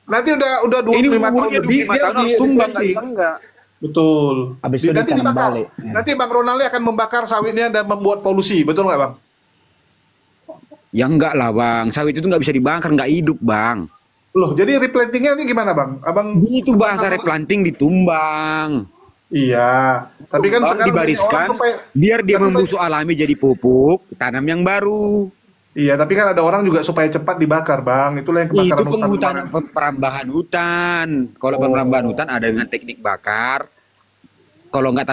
Nanti udah Ini 25 tahun umurnya lebih 25 dia tahun harus tumbang, nggak diganti. bisa enggak. Betul. Habis itu Nanti ditanam dibakar. balik. Nanti Bang Ronaldi akan membakar sawitnya dan membuat polusi, betul nggak Bang? Ya enggak lah bang, sawit itu nggak bisa dibakar, nggak hidup bang. Loh, jadi replantingnya ini gimana Bang? Abang Itu bahasa replanting ditumbang. Iya, tapi kan Tumbang, sekarang dibariskan orang supaya biar dia Tapi, membusuk alami jadi pupuk, tanam yang baru. iya, tapi kan ada orang juga supaya cepat dibakar, Bang. Itulah yang kebakaran Itu penghutanan kemarin. perambahan hutan. Kalau perambahan hutan ada dengan teknik bakar. Kalau nggak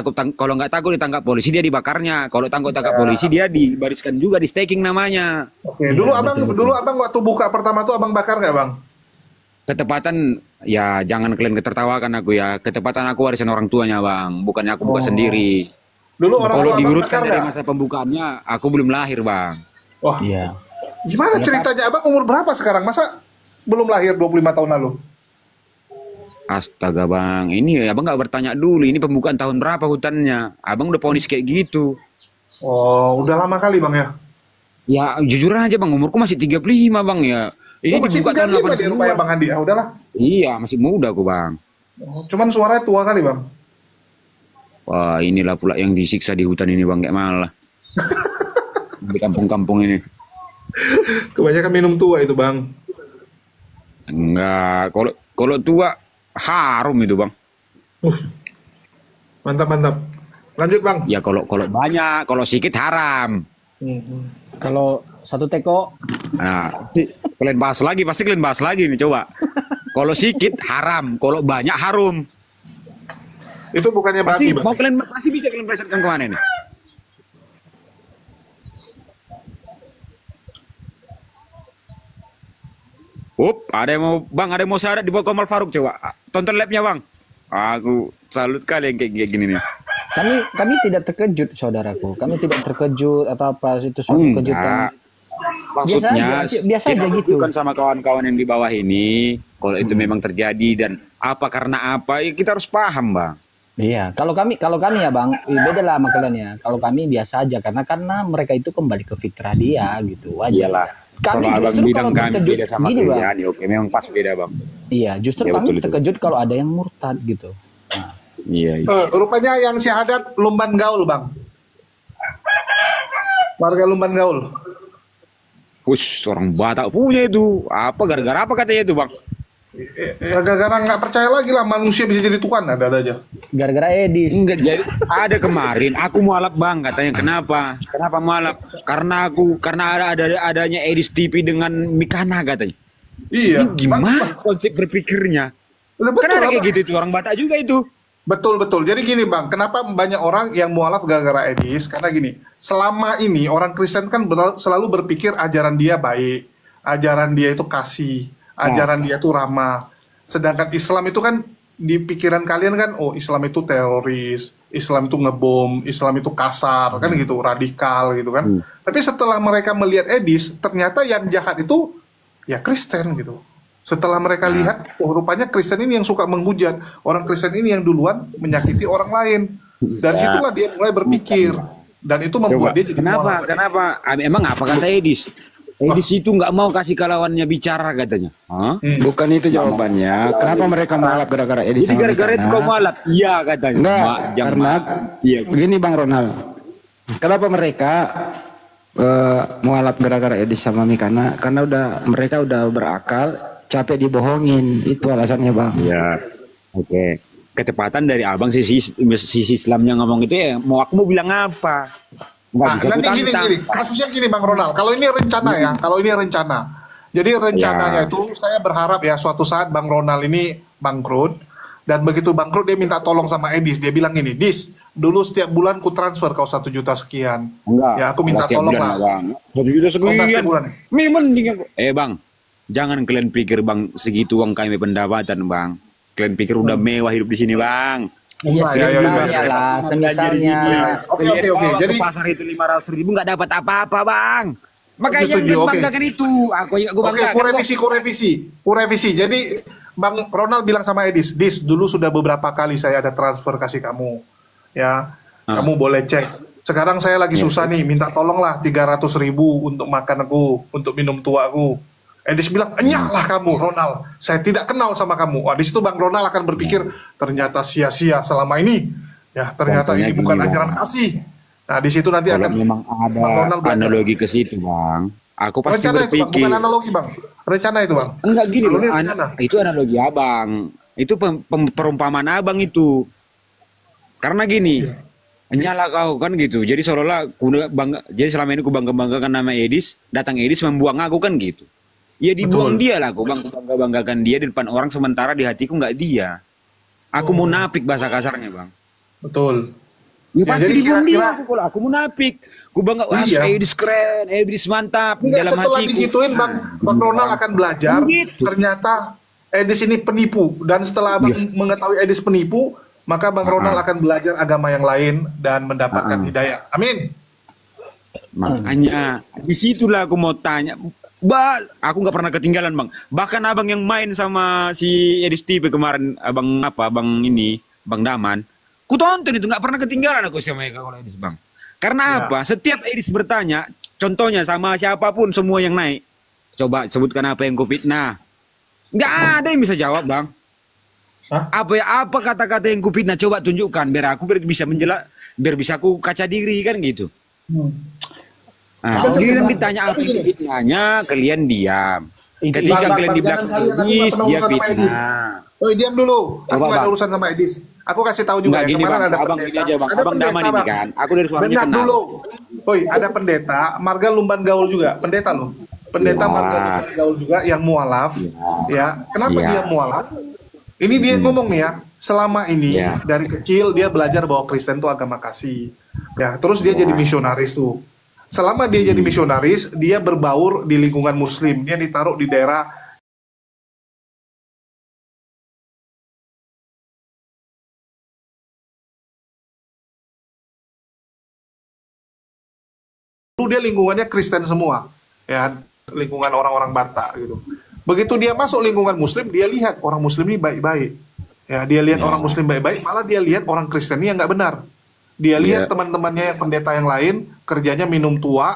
takut ditangkap polisi dia dibakarnya. Kalau tangkap polisi dia dibariskan juga di staking namanya. Oke, dulu abang waktu buka pertama tuh abang bakar nggak Bang? Ketepatan ya jangan kalian ketertawakan aku ya. Ketepatan aku warisan orang tuanya bang, bukannya aku buka sendiri. Dulu orang Kalau tua abang diurutkan bakar dari nggak? masa pembukaannya, aku belum lahir bang. Wah, Iya. gimana ceritanya abang umur berapa sekarang? Masa belum lahir 25 tahun lalu? Astaga bang, ini abang nggak bertanya dulu. Ini pembukaan tahun berapa hutannya? Abang udah ponis kayak gitu. Oh, udah lama kali Bang ya? Ya jujur aja bang, umurku masih 35 bang ya. Ini Oh, masih dibuka tahun 35 dia rupanya 80. Bang Andi. Ah, udahlah. Iya masih muda aku bang. Oh, cuman suaranya tua kali Bang. Wah inilah pula yang disiksa di hutan ini bang, kayak malah. Di kampung-kampung ini. Kebanyakan minum tua itu Bang. Enggak, kalau tua harum itu bang. Mantap. Lanjut Bang. Ya kalau banyak, kalau sedikit haram. Kalau satu teko Nah, kalian bahas lagi, pasti kalian bahas lagi nih coba. Kalau sedikit haram, kalau banyak harum. Itu bukannya Pasti babi Bang. pasti bisa kalian presetkan kemana nih? Ada yang mau bang, ada yang mau syarat di bawah Kamal Faruk coba. Tonton labnya bang. Aku salut kali yang kayak gini nih. Kami tidak terkejut saudaraku. Kami tidak terkejut atau apa itu suatu kejutan. Maksudnya biasa aja gitu. Bukan sama kawan-kawan yang di bawah ini. Kalau itu memang terjadi dan apa karena apa, ya kita harus paham bang. Iya, kalau kami ya bang, beda lah sama kalian ya. Kalau kami biasa aja karena mereka itu kembali ke fitrah dia gitu. Wajar. Iyalah. Kalau abang bilang kami beda sama kalian, ya oke memang pas beda bang. Iya, justru ya, kami terkejut kalau ada yang murtad gitu. Nah. Iya. Rupanya yang syahadat Lumban Gaul bang. Warga Lumban Gaul. Orang Batak punya itu. Apa gara-gara apa katanya itu bang? Ya gara-gara nggak percaya lagi lah manusia bisa jadi Tuhan, ada aja. Gara-gara Edis. Enggak jadi. Ada kemarin aku mualaf bang, katanya kenapa? Kenapa mualaf? Karena adanya Edis TV dengan Mikana katanya. Iya. Ini gimana konsep berpikirnya? Kenapa kayak gitu itu orang Batak juga itu? Betul. Jadi gini bang, kenapa banyak orang yang mualaf gara-gara Edis? Karena gini, selama ini orang Kristen kan selalu berpikir ajaran dia baik, ajaran dia itu kasih, ajaran dia itu ramah. Sedangkan Islam itu kan di pikiran kalian kan, oh Islam itu teroris, Islam itu ngebom, Islam itu kasar, kan gitu, radikal gitu kan. Tapi setelah mereka melihat Edis, ternyata yang jahat itu ya Kristen gitu. Setelah mereka lihat, oh rupanya Kristen ini yang suka menghujat, orang Kristen ini yang duluan menyakiti orang lain. Dari situlah dia mulai berpikir, dan itu membuat dia jadi kenapa? Emang apa kata Edis? Edis itu nggak mau kasih kawannya bicara katanya. Bukan itu jawabannya. Kenapa mereka mualaf gara-gara Edis? Jadi gara-gara itu kau mualaf? Iya katanya. Enggak, karena begini Bang Ronald. Kenapa mereka mualaf gara-gara Edis sama Mikana? Karena mereka udah berakal, capek dibohongin, itu alasannya bang. Ya, oke. Ketepatan dari abang sisi Islamnya ngomong itu ya, mau aku mau bilang apa? Nanti gini, kasusnya gini bang Ronald. Kalau ini rencana ya, Jadi rencananya itu saya berharap ya suatu saat bang Ronald ini bangkrut, dan begitu bangkrut dia minta tolong sama Edis. Dia bilang gini, Dis, dulu setiap bulan ku transfer kau 1 juta sekian. Ya aku minta tolong lah. 1 juta sekian. Memang bang. Jangan kalian pikir bang segitu uang kami pendapatan bang. Kalian pikir udah mewah hidup di sini bang. Iya lah, semisalnya. Oke. Jadi pasar itu 500.000 nggak dapat apa-apa bang. Makanya yang banggakan itu. Aku banggakan. Kurevisi. Jadi bang Ronald bilang sama Edis, Dis dulu sudah beberapa kali saya ada transfer kasih kamu. Ya, kamu boleh cek. Sekarang saya lagi susah nih, minta tolonglah 300.000 untuk makan aku, untuk minum tuaku. Edis bilang, enyahlah kamu Ronald, saya tidak kenal sama kamu. Wah, di situ bang Ronald akan berpikir, ternyata sia-sia selama ini. Ya, ternyata ini bukan ajaran kasih. Nah, di situ nanti akan memang ada analogi ke situ bang. Aku pasti rencana berpikir. Itu, bang. Bukan analogi bang, rencana itu bang. Enggak gini, itu analogi abang. Itu perumpamaan abang itu. Karena gini, nyala kau kan gitu. Jadi seolah-olah jadi selama ini ku bangga-banggakan nama Edis, datang Edis membuang aku kan gitu. Ya dibuang dia lah, aku bangga-banggakan dia di depan orang, sementara di hatiku nggak dia. Aku munafik bahasa kasarnya bang. Betul. Ya pasti dibuang dia kalau aku munafik. Ku bangga, wah Edis keren, Edis mantap. Enggak, dalam setelah hatiku digituin bang Ronald akan belajar. Ternyata Edis ini penipu, dan setelah abang mengetahui Edis penipu, maka bang Ronald akan belajar agama yang lain dan mendapatkan hidayah. Amin. Makanya disitulah aku mau tanya. Aku nggak pernah ketinggalan bang. Bahkan abang yang main sama si Edis TV kemarin, abang Daman. Ku tonton itu, nggak pernah ketinggalan aku sama kalau Edis bang. Karena apa? Setiap Edis bertanya, contohnya sama siapapun semua yang naik, coba sebutkan apa yang ku fitnah. Nggak ada yang bisa jawab bang. Apa kata-kata yang ku fitnah? Coba tunjukkan biar aku bisa biar bisa aku kaca diri kan gitu. Kalian ditanya apa itu fitnahnya, kalian diam. Ketika kalian di belakang Edis, dia fitnah. Oh, diam dulu. Aku nggak ada urusan sama Edis. Aku kasih tahu juga ya, kemarin ada pendeta. Abang Daman ini kan. Aku dari suaranya kenal. Dulu. Ada pendeta, Marga Lumban Gaul juga, pendeta loh. Pendeta Marga Lumban Gaul juga yang mualaf. Ya, kenapa dia mualaf? Ini dia ngomong nih ya, selama ini dari kecil dia belajar bahwa Kristen itu agama kasih. Ya, terus dia jadi misionaris tuh. Selama dia jadi misionaris, dia berbaur di lingkungan muslim. Dia ditaruh di daerah dia lingkungannya Kristen semua, ya, lingkungan orang-orang Batak gitu. Begitu dia masuk lingkungan Muslim, dia lihat orang Muslim ini baik-baik. Ya, dia lihat orang Muslim baik-baik, malah dia lihat orang Kristen ini yang nggak benar. Dia lihat teman-temannya yang pendeta yang lain kerjanya minum tua,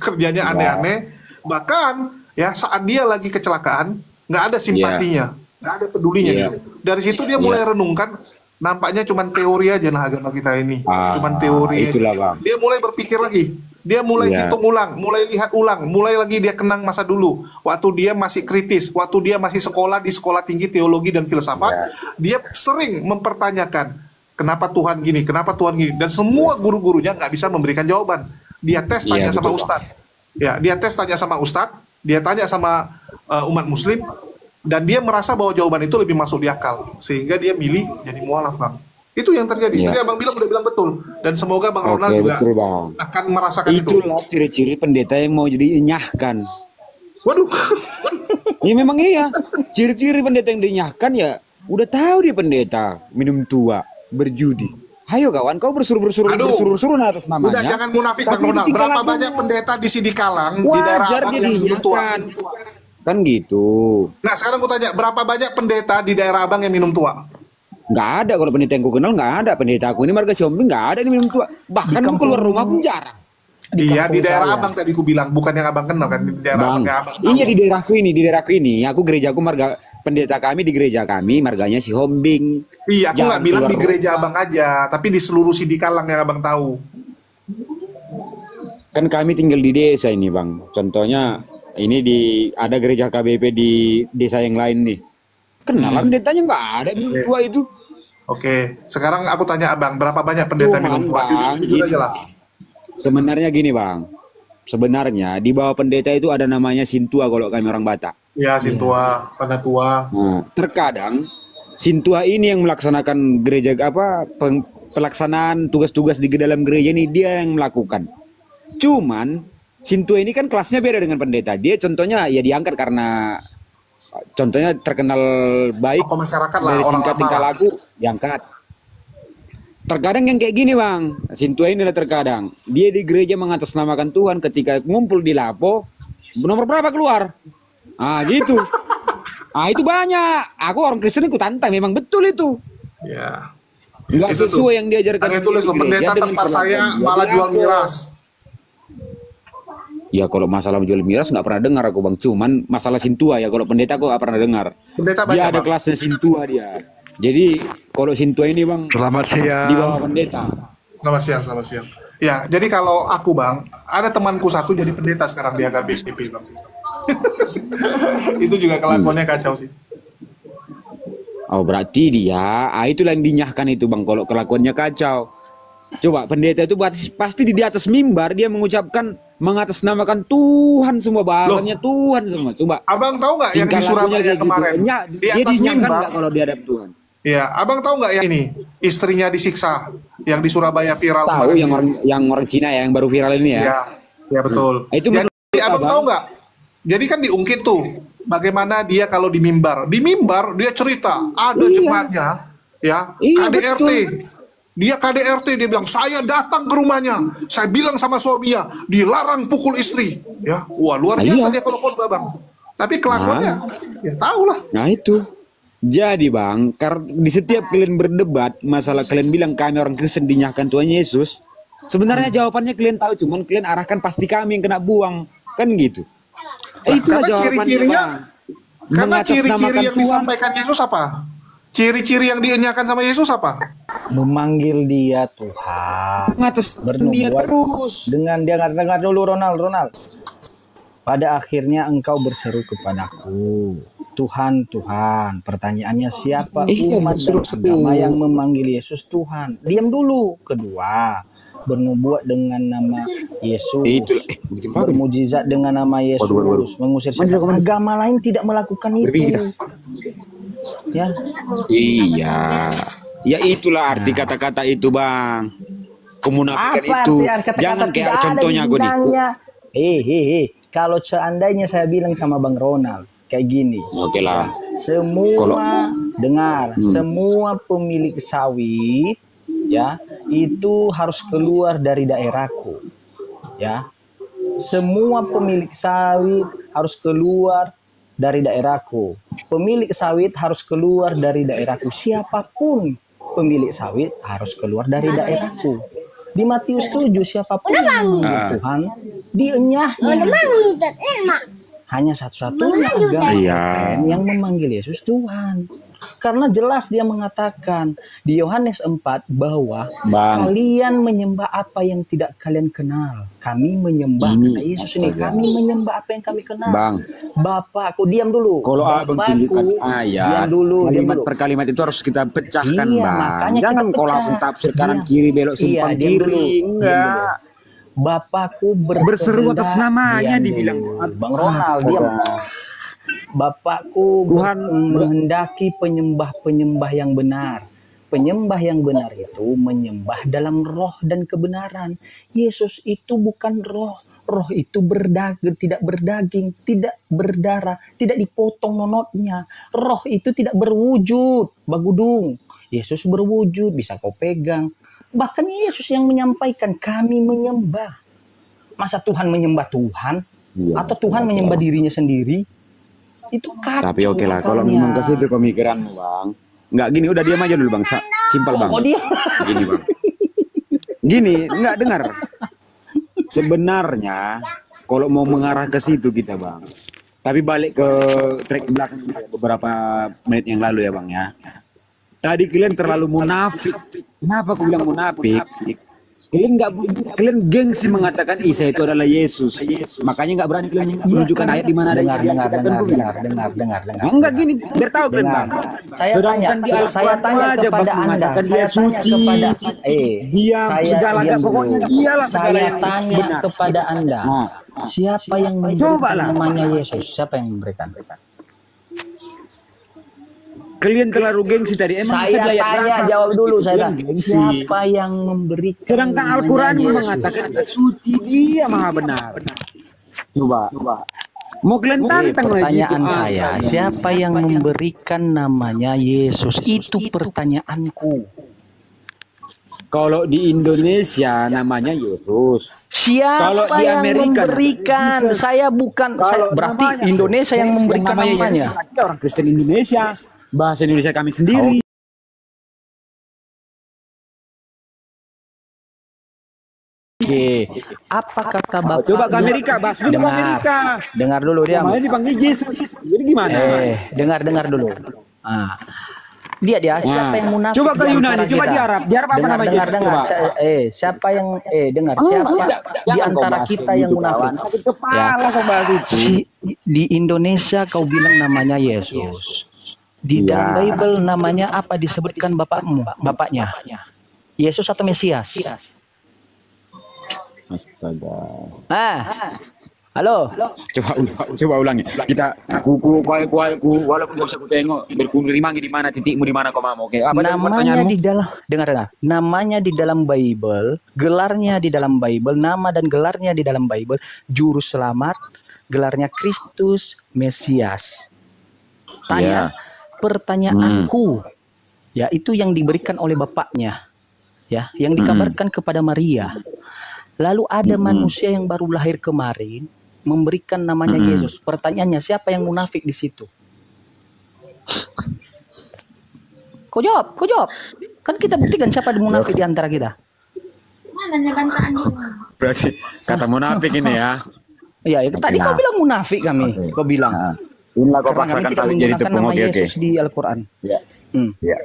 kerjanya aneh-aneh. Bahkan ya saat dia lagi kecelakaan, nggak ada simpatinya, nggak ada pedulinya gitu. Dari situ dia mulai renungkan, nampaknya cuma teori aja lah agama kita ini, cuman teori. Dia mulai berpikir lagi, dia mulai hitung ulang, mulai lihat ulang, mulai lagi dia kenang masa dulu, waktu dia masih kritis, waktu dia masih sekolah di sekolah tinggi teologi dan filsafat, dia sering mempertanyakan, kenapa Tuhan gini, kenapa Tuhan gini, dan semua guru-gurunya nggak bisa memberikan jawaban. Dia tes tanya sama Ustadz, ya, dia tes tanya sama Ustadz, dia tanya sama umat Muslim, dan dia merasa bahwa jawaban itu lebih masuk di akal, sehingga dia milih jadi mualaf, Bang. Itu yang terjadi. Tadi Abang bilang udah bilang betul, dan semoga Bang Ronald juga akan merasakan itu. Itulah ciri-ciri pendeta yang mau jadi enyahkan. Waduh. Ya memang iya. Ciri-ciri pendeta yang dinyahkan ya udah tahu dia pendeta minum tua, berjudi. Ayo kawan, kau bersuruh-suruh atas namanya. Udah jangan munafik Bang Ronald. Berapa banyak pendeta di Sidikalang di daerah Abang yang minum tua? Kan gitu. Nah sekarang aku tanya, berapa banyak pendeta di daerah Abang yang minum tua? Nggak ada, kalau pendeta yang ku kenal nggak ada. Pendeta aku ini marga Siombing nggak ada yang minum tua. Bahkan aku keluar rumah pun jarang. Iya di daerah Abang tadi ku bilang, bukan yang Abang kenal kan, di daerah Abang. Iya di daerahku ini. Aku gerejaku marga, pendeta kami di gereja kami marganya si Hombing. Iya, aku nggak bilang di gereja Abang aja, tapi di seluruh Sidikalang yang Abang tahu. Kan kami tinggal di desa ini, Bang. Contohnya ini ada gereja KBP di desa yang lain nih. Kenalan pendetanya nggak ada minum tua itu. Oke, sekarang aku tanya Abang, berapa banyak pendeta minum tua? Jujur aja lah. Sebenarnya gini Bang, sebenarnya di bawah pendeta itu ada namanya Sintua kalau kami orang Batak. Ya, Sintua, Penatua. Nah, terkadang Sintua ini yang melaksanakan gereja pelaksanaan tugas-tugas di dalam gereja ini dia yang melakukan. Cuman Sintua ini kan kelasnya beda dengan pendeta. Dia contohnya ya diangkat karena contohnya terkenal baik masyarakat lah, dari singkat tingkah laku diangkat. Terkadang yang kayak gini Bang, Sintua ini terkadang dia di gereja mengatasnamakan Tuhan, ketika ngumpul di Lapo nomor berapa keluar, gitu. Itu banyak. Aku orang Kristen ikut tantang, memang betul itu. Ya. Enggak sesuai yang diajarkan. Ada tulis pendeta tempat saya malah jual miras. Ya kalau masalah jual miras nggak pernah dengar aku Bang. Cuman masalah Sintua ya, kalau pendeta aku nggak pernah dengar. Pendeta dia banyak, ada Bang. kelasnya Sintua dia. Jadi kalau Sintua ini Bang, selamat siang. Di bawah pendeta. Selamat siang. Ya, jadi kalau aku Bang, ada temanku satu jadi pendeta sekarang di HKBP Bang. Itu juga kelakuannya kacau sih. Oh berarti dia, itulah yang dinyahkan itu Bang, kalau kelakuannya kacau. Coba pendeta itu pasti di atas mimbar dia mengucapkan mengatasnamakan Tuhan semua, bahasanya Tuhan semua. Coba Abang tahu nggak yang di Surabaya kemarin? Gitu. Di atas mimbar kalau di hadap Tuhan. Iya, Abang tahu nggak yang ini istrinya disiksa yang di Surabaya viral? Tahu yang orang Cina ya, yang baru viral ini ya. Iya betul. Itu jadi Abang tahu nggak? Jadi kan diungkit tuh bagaimana dia kalau di mimbar dia cerita ada jemaatnya ya KDRT. Dia KDRT, dia bilang, saya datang ke rumahnya, saya bilang sama suaminya, dilarang pukul istri. Ya, wah luar biasa dia kalau khotbah Bang. Tapi kelakuannya, ya tahulah. Nah itu. Jadi Bang, di setiap kalian berdebat, masalah kalian bilang kami orang Kristen dinyahkan Tuhan Yesus, sebenarnya jawabannya kalian tahu, cuman kalian arahkan pasti kami yang kena buang. Kan gitu. Itulah jawabannya Bang. Karena ciri-ciri yang disampaikan Yesus apa? Ciri-ciri yang dienyakan sama Yesus apa? Memanggil dia Tuhan. Bernubuat dia terus. Dengan dia dengar dulu Ronald. Pada akhirnya engkau berseru kepadaku, Tuhan, Tuhan. Pertanyaannya siapa umat dan agama yang memanggil Yesus Tuhan? Diam dulu. Kedua, bernubuat dengan nama Yesus, bermujizat dengan nama Yesus, mengusir setan. Agama lain tidak melakukan itu. Ya. Iya. Ya itulah arti kata-kata itu Bang. Kemunafikan itu. Jangan kayak contohnya aku nih. Kalau seandainya saya bilang sama Bang Ronald kayak gini. Oke lah. Semua dengar, semua pemilik sawit ya, itu harus keluar dari daerahku. Ya. semua pemilik sawit harus keluar dari daerahku. Pemilik sawit harus keluar dari daerahku. Siapapun pemilik sawit harus keluar dari daerahku. Di Matius 7, siapapun yang memanggil Tuhan, dienyahnya. Hanya satu-satunya agama yang memanggil Yesus Tuhan. Karena jelas dia mengatakan di Yohanes 4 bahwa kalian menyembah apa yang tidak kalian kenal. Kami menyembah Yesus ini. Kami menyembah apa yang kami kenal. Bapakku, diam dulu. Kalau abang tunjukkan ayat, kalimat per kalimat itu harus kita pecahkan, Bang. Jangan kau langsung tafsir kanan kiri, belok simpang kiri. Enggak. Bapakku berseru atas namanya, dibilang Bang Ronald, diam. Bapakku Tuhan menghendaki penyembah-penyembah yang benar. Penyembah yang benar itu menyembah dalam roh dan kebenaran. Yesus itu bukan roh. Roh itu tidak berdaging, tidak berdarah, tidak dipotong nonotnya. Roh itu tidak berwujud, Bagudung. Yesus berwujud, bisa kau pegang. Bahkan Yesus yang menyampaikan kami menyembah. Masa Tuhan menyembah Tuhan? Atau Tuhan menyembah dirinya sendiri? Itu kacau. Tapi oke lah, kalau memang ke situ pemikiranmu, Bang. Enggak gini, udah diam aja dulu, Bang. Simpel, Bang. Gini, Bang. Gini, enggak dengar. Sebenarnya kalau mau mengarah ke situ kita, Bang. Tapi balik ke track belakang beberapa menit yang lalu ya, Bang ya. Tadi kalian terlalu munafik. Kenapa aku bilang munafik? Kalian gengsi mengatakan Isa itu adalah Yesus. Makanya nggak berani kalian menunjukkan ayat di mana ada Isa. Dengar. Enggak gini, biar tahu kalian, Bang. Saya tanya kepada Anda. Dia suci. Dia segala pokoknya dialah segala yang benar. Saya tanya kepada Anda. Siapa yang memberikan namanya Yesus? Siapa yang memberikan? Kalian terlalu gengsi tadi. Emang saya tanya, jawab dulu saya. Siapa yang memberikan? Sedangkan Al-Quran mengatakan dia suci, dia maha benar. Coba. Mau kalian tantang lagi. Pertanyaan saya, siapa yang memberikan namanya Yesus? Itu pertanyaanku. Kalau di Indonesia namanya Yesus. Siapa kalau di yang Amerika memberikan? Saya bukan. Berarti Indonesia yang memberikan namanya. Orang Kristen Indonesia. Bahasa Indonesia kami sendiri. Oke, apa kata Bapak? Coba ke Amerika, bahas dulu ke Amerika. Dengar dulu dia. Namanya dipanggil Yesus. Jadi gimana? Dengar dulu. Dia siapa yang munafik? Coba ke Yunani, coba di Arab. Di Arab apa namanya Yesus? Coba. Siapa yang dengar? Siapa di antara kita yang munafik? Sakit kepala kau bahas itu. Di Indonesia kau bilang namanya Yesus. Di dalam Bible namanya apa disebutkan bapaknya? Yesus atau Mesias? Astaga. Halo. Coba ulangi. Aku walaupun gak usah aku tengok berkunjung di mana titikmu di mana kau mau. Oke. Apa namanya di dalam namanya di dalam Bible, gelarnya di dalam Bible, nama dan gelarnya di dalam Bible, juru selamat, gelarnya Kristus Mesias. Tanya. Pertanyaanku, ya itu yang diberikan oleh bapaknya, ya, yang dikabarkan kepada Maria. Lalu ada manusia yang baru lahir kemarin memberikan namanya Yesus. Pertanyaannya, siapa yang munafik di situ? Kau jawab. Kan kita buktikan siapa yang munafik di antara kita. Berarti kata munafik ini ya. Iya, tadi kau bilang munafik kami. Kau bilang. Inilah kau paksakan saling jadi tepung. Oke. Di Al-Quran. Ya.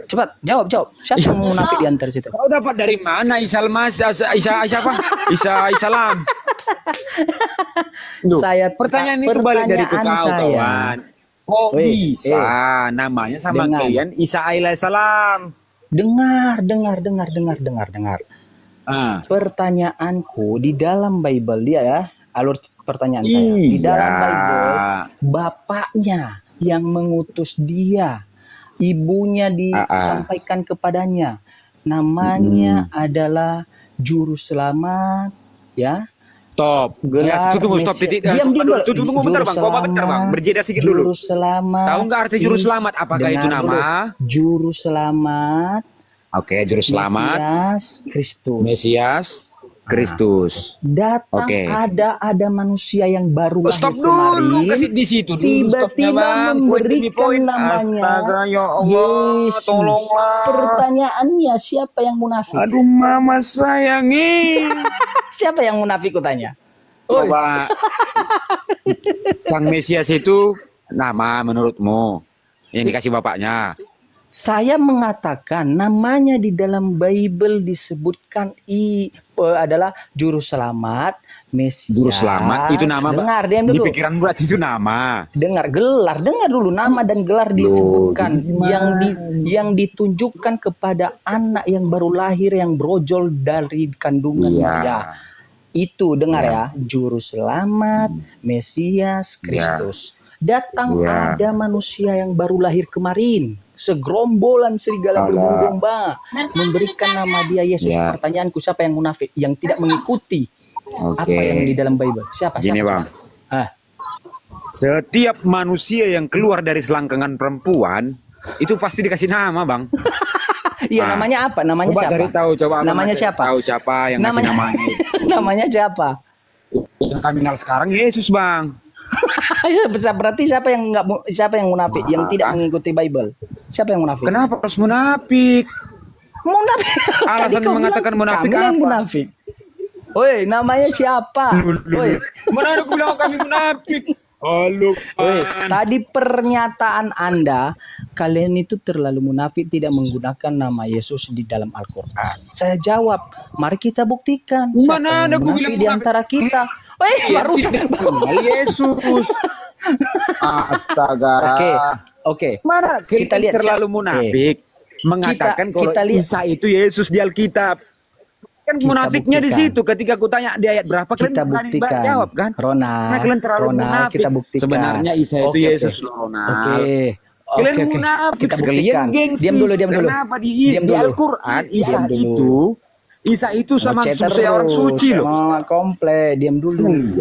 Cepat jawab. Siapa yang munafik di antara situ? Kau dapat dari mana Isa apa? Isa Salam. Pertanyaan itu balik dari ke kau, kawan. Kok bisa namanya sama kalian Isa alaihissalam? Dengar. Pertanyaanku di dalam Bible dia ya. Alur pertanyaan saya. Di dalam Bible, bapaknya yang mengutus dia, ibunya disampaikan kepadanya. Namanya adalah Juru Selamat, ya. Stop. Stop titik. Tunggu bentar, Bang. Bentar, Bang. Berjeda sedikit dulu. Juru Selamat. Tahu nggak arti Juru Selamat? Apakah itu nama? Juru Selamat. Oke, Juru Selamat. Kristus. Mesias. Kristus. Datang Oke. ada manusia yang baru lahir Stop dulu, kemarin, kasih di situ dulu stopnya tiba-tiba bang. Poin demi memberikan poin. namanya Astaga ya Allah, Yesus. tolonglah. Pertanyaannya, siapa yang munafik? Aduh mama sayangi. Siapa yang munafik kutanya? Coba Sang Mesias itu nama menurutmu yang dikasih bapaknya? Saya mengatakan namanya di dalam Bible disebutkan adalah juru selamat, Mesias. Juru selamat itu nama. Dengar, diam Di dulu. pikiran berarti itu nama. Dengar dulu nama dan gelar disebutkan yang ditunjukkan kepada anak yang baru lahir yang brojol dari kandungan Maria. Itu dengar ya, juru selamat, Mesias, Kristus. Datang ada manusia yang baru lahir kemarin, segerombolan serigala berbulu domba, memberikan nama dia Yesus. Pertanyaanku, siapa yang munafik, yang tidak mengikuti apa yang di dalam Bible? Siapa? Gini bang, setiap manusia yang keluar dari selangkangan perempuan itu pasti dikasih nama bang. Iya, namanya apa? Namanya coba siapa? cari tahu, coba namanya siapa? Tahu siapa yang ngasih namanya? Namanya siapa? Yang kami kenal sekarang Yesus bang. Berarti siapa yang munafik, yang tidak mengikuti Bible? Siapa yang munafik? Kenapa harus munafik? Munafik. Alasan mengatakan munafik kami apa? Yang munafik. Woi, namanya siapa? Woi, mana aku bilang kami munafik? Halo. Tadi pernyataan Anda, kalian itu terlalu munafik tidak menggunakan nama Yesus di dalam Al-Quran. Saya jawab, mari kita buktikan. Mana ada aku bilang di antara kita? Baru Yesus. Astaga. Oke. Mana kita lihat terlalu munafik mengatakan kalau Isa itu Yesus di Alkitab. Kan munafiknya di situ. Ketika aku tanya di ayat berapa, kita kalian buktikan. jawab kan? Ronald, kalian terlalu munafik. kita buktikan. Sebenarnya Isa itu Yesus, Ronald. Kalian munafik sekalian, gengsi. Diam dulu. Kenapa di Al-Quran Isa itu sama seorang suci loh. Komplek, diam dulu.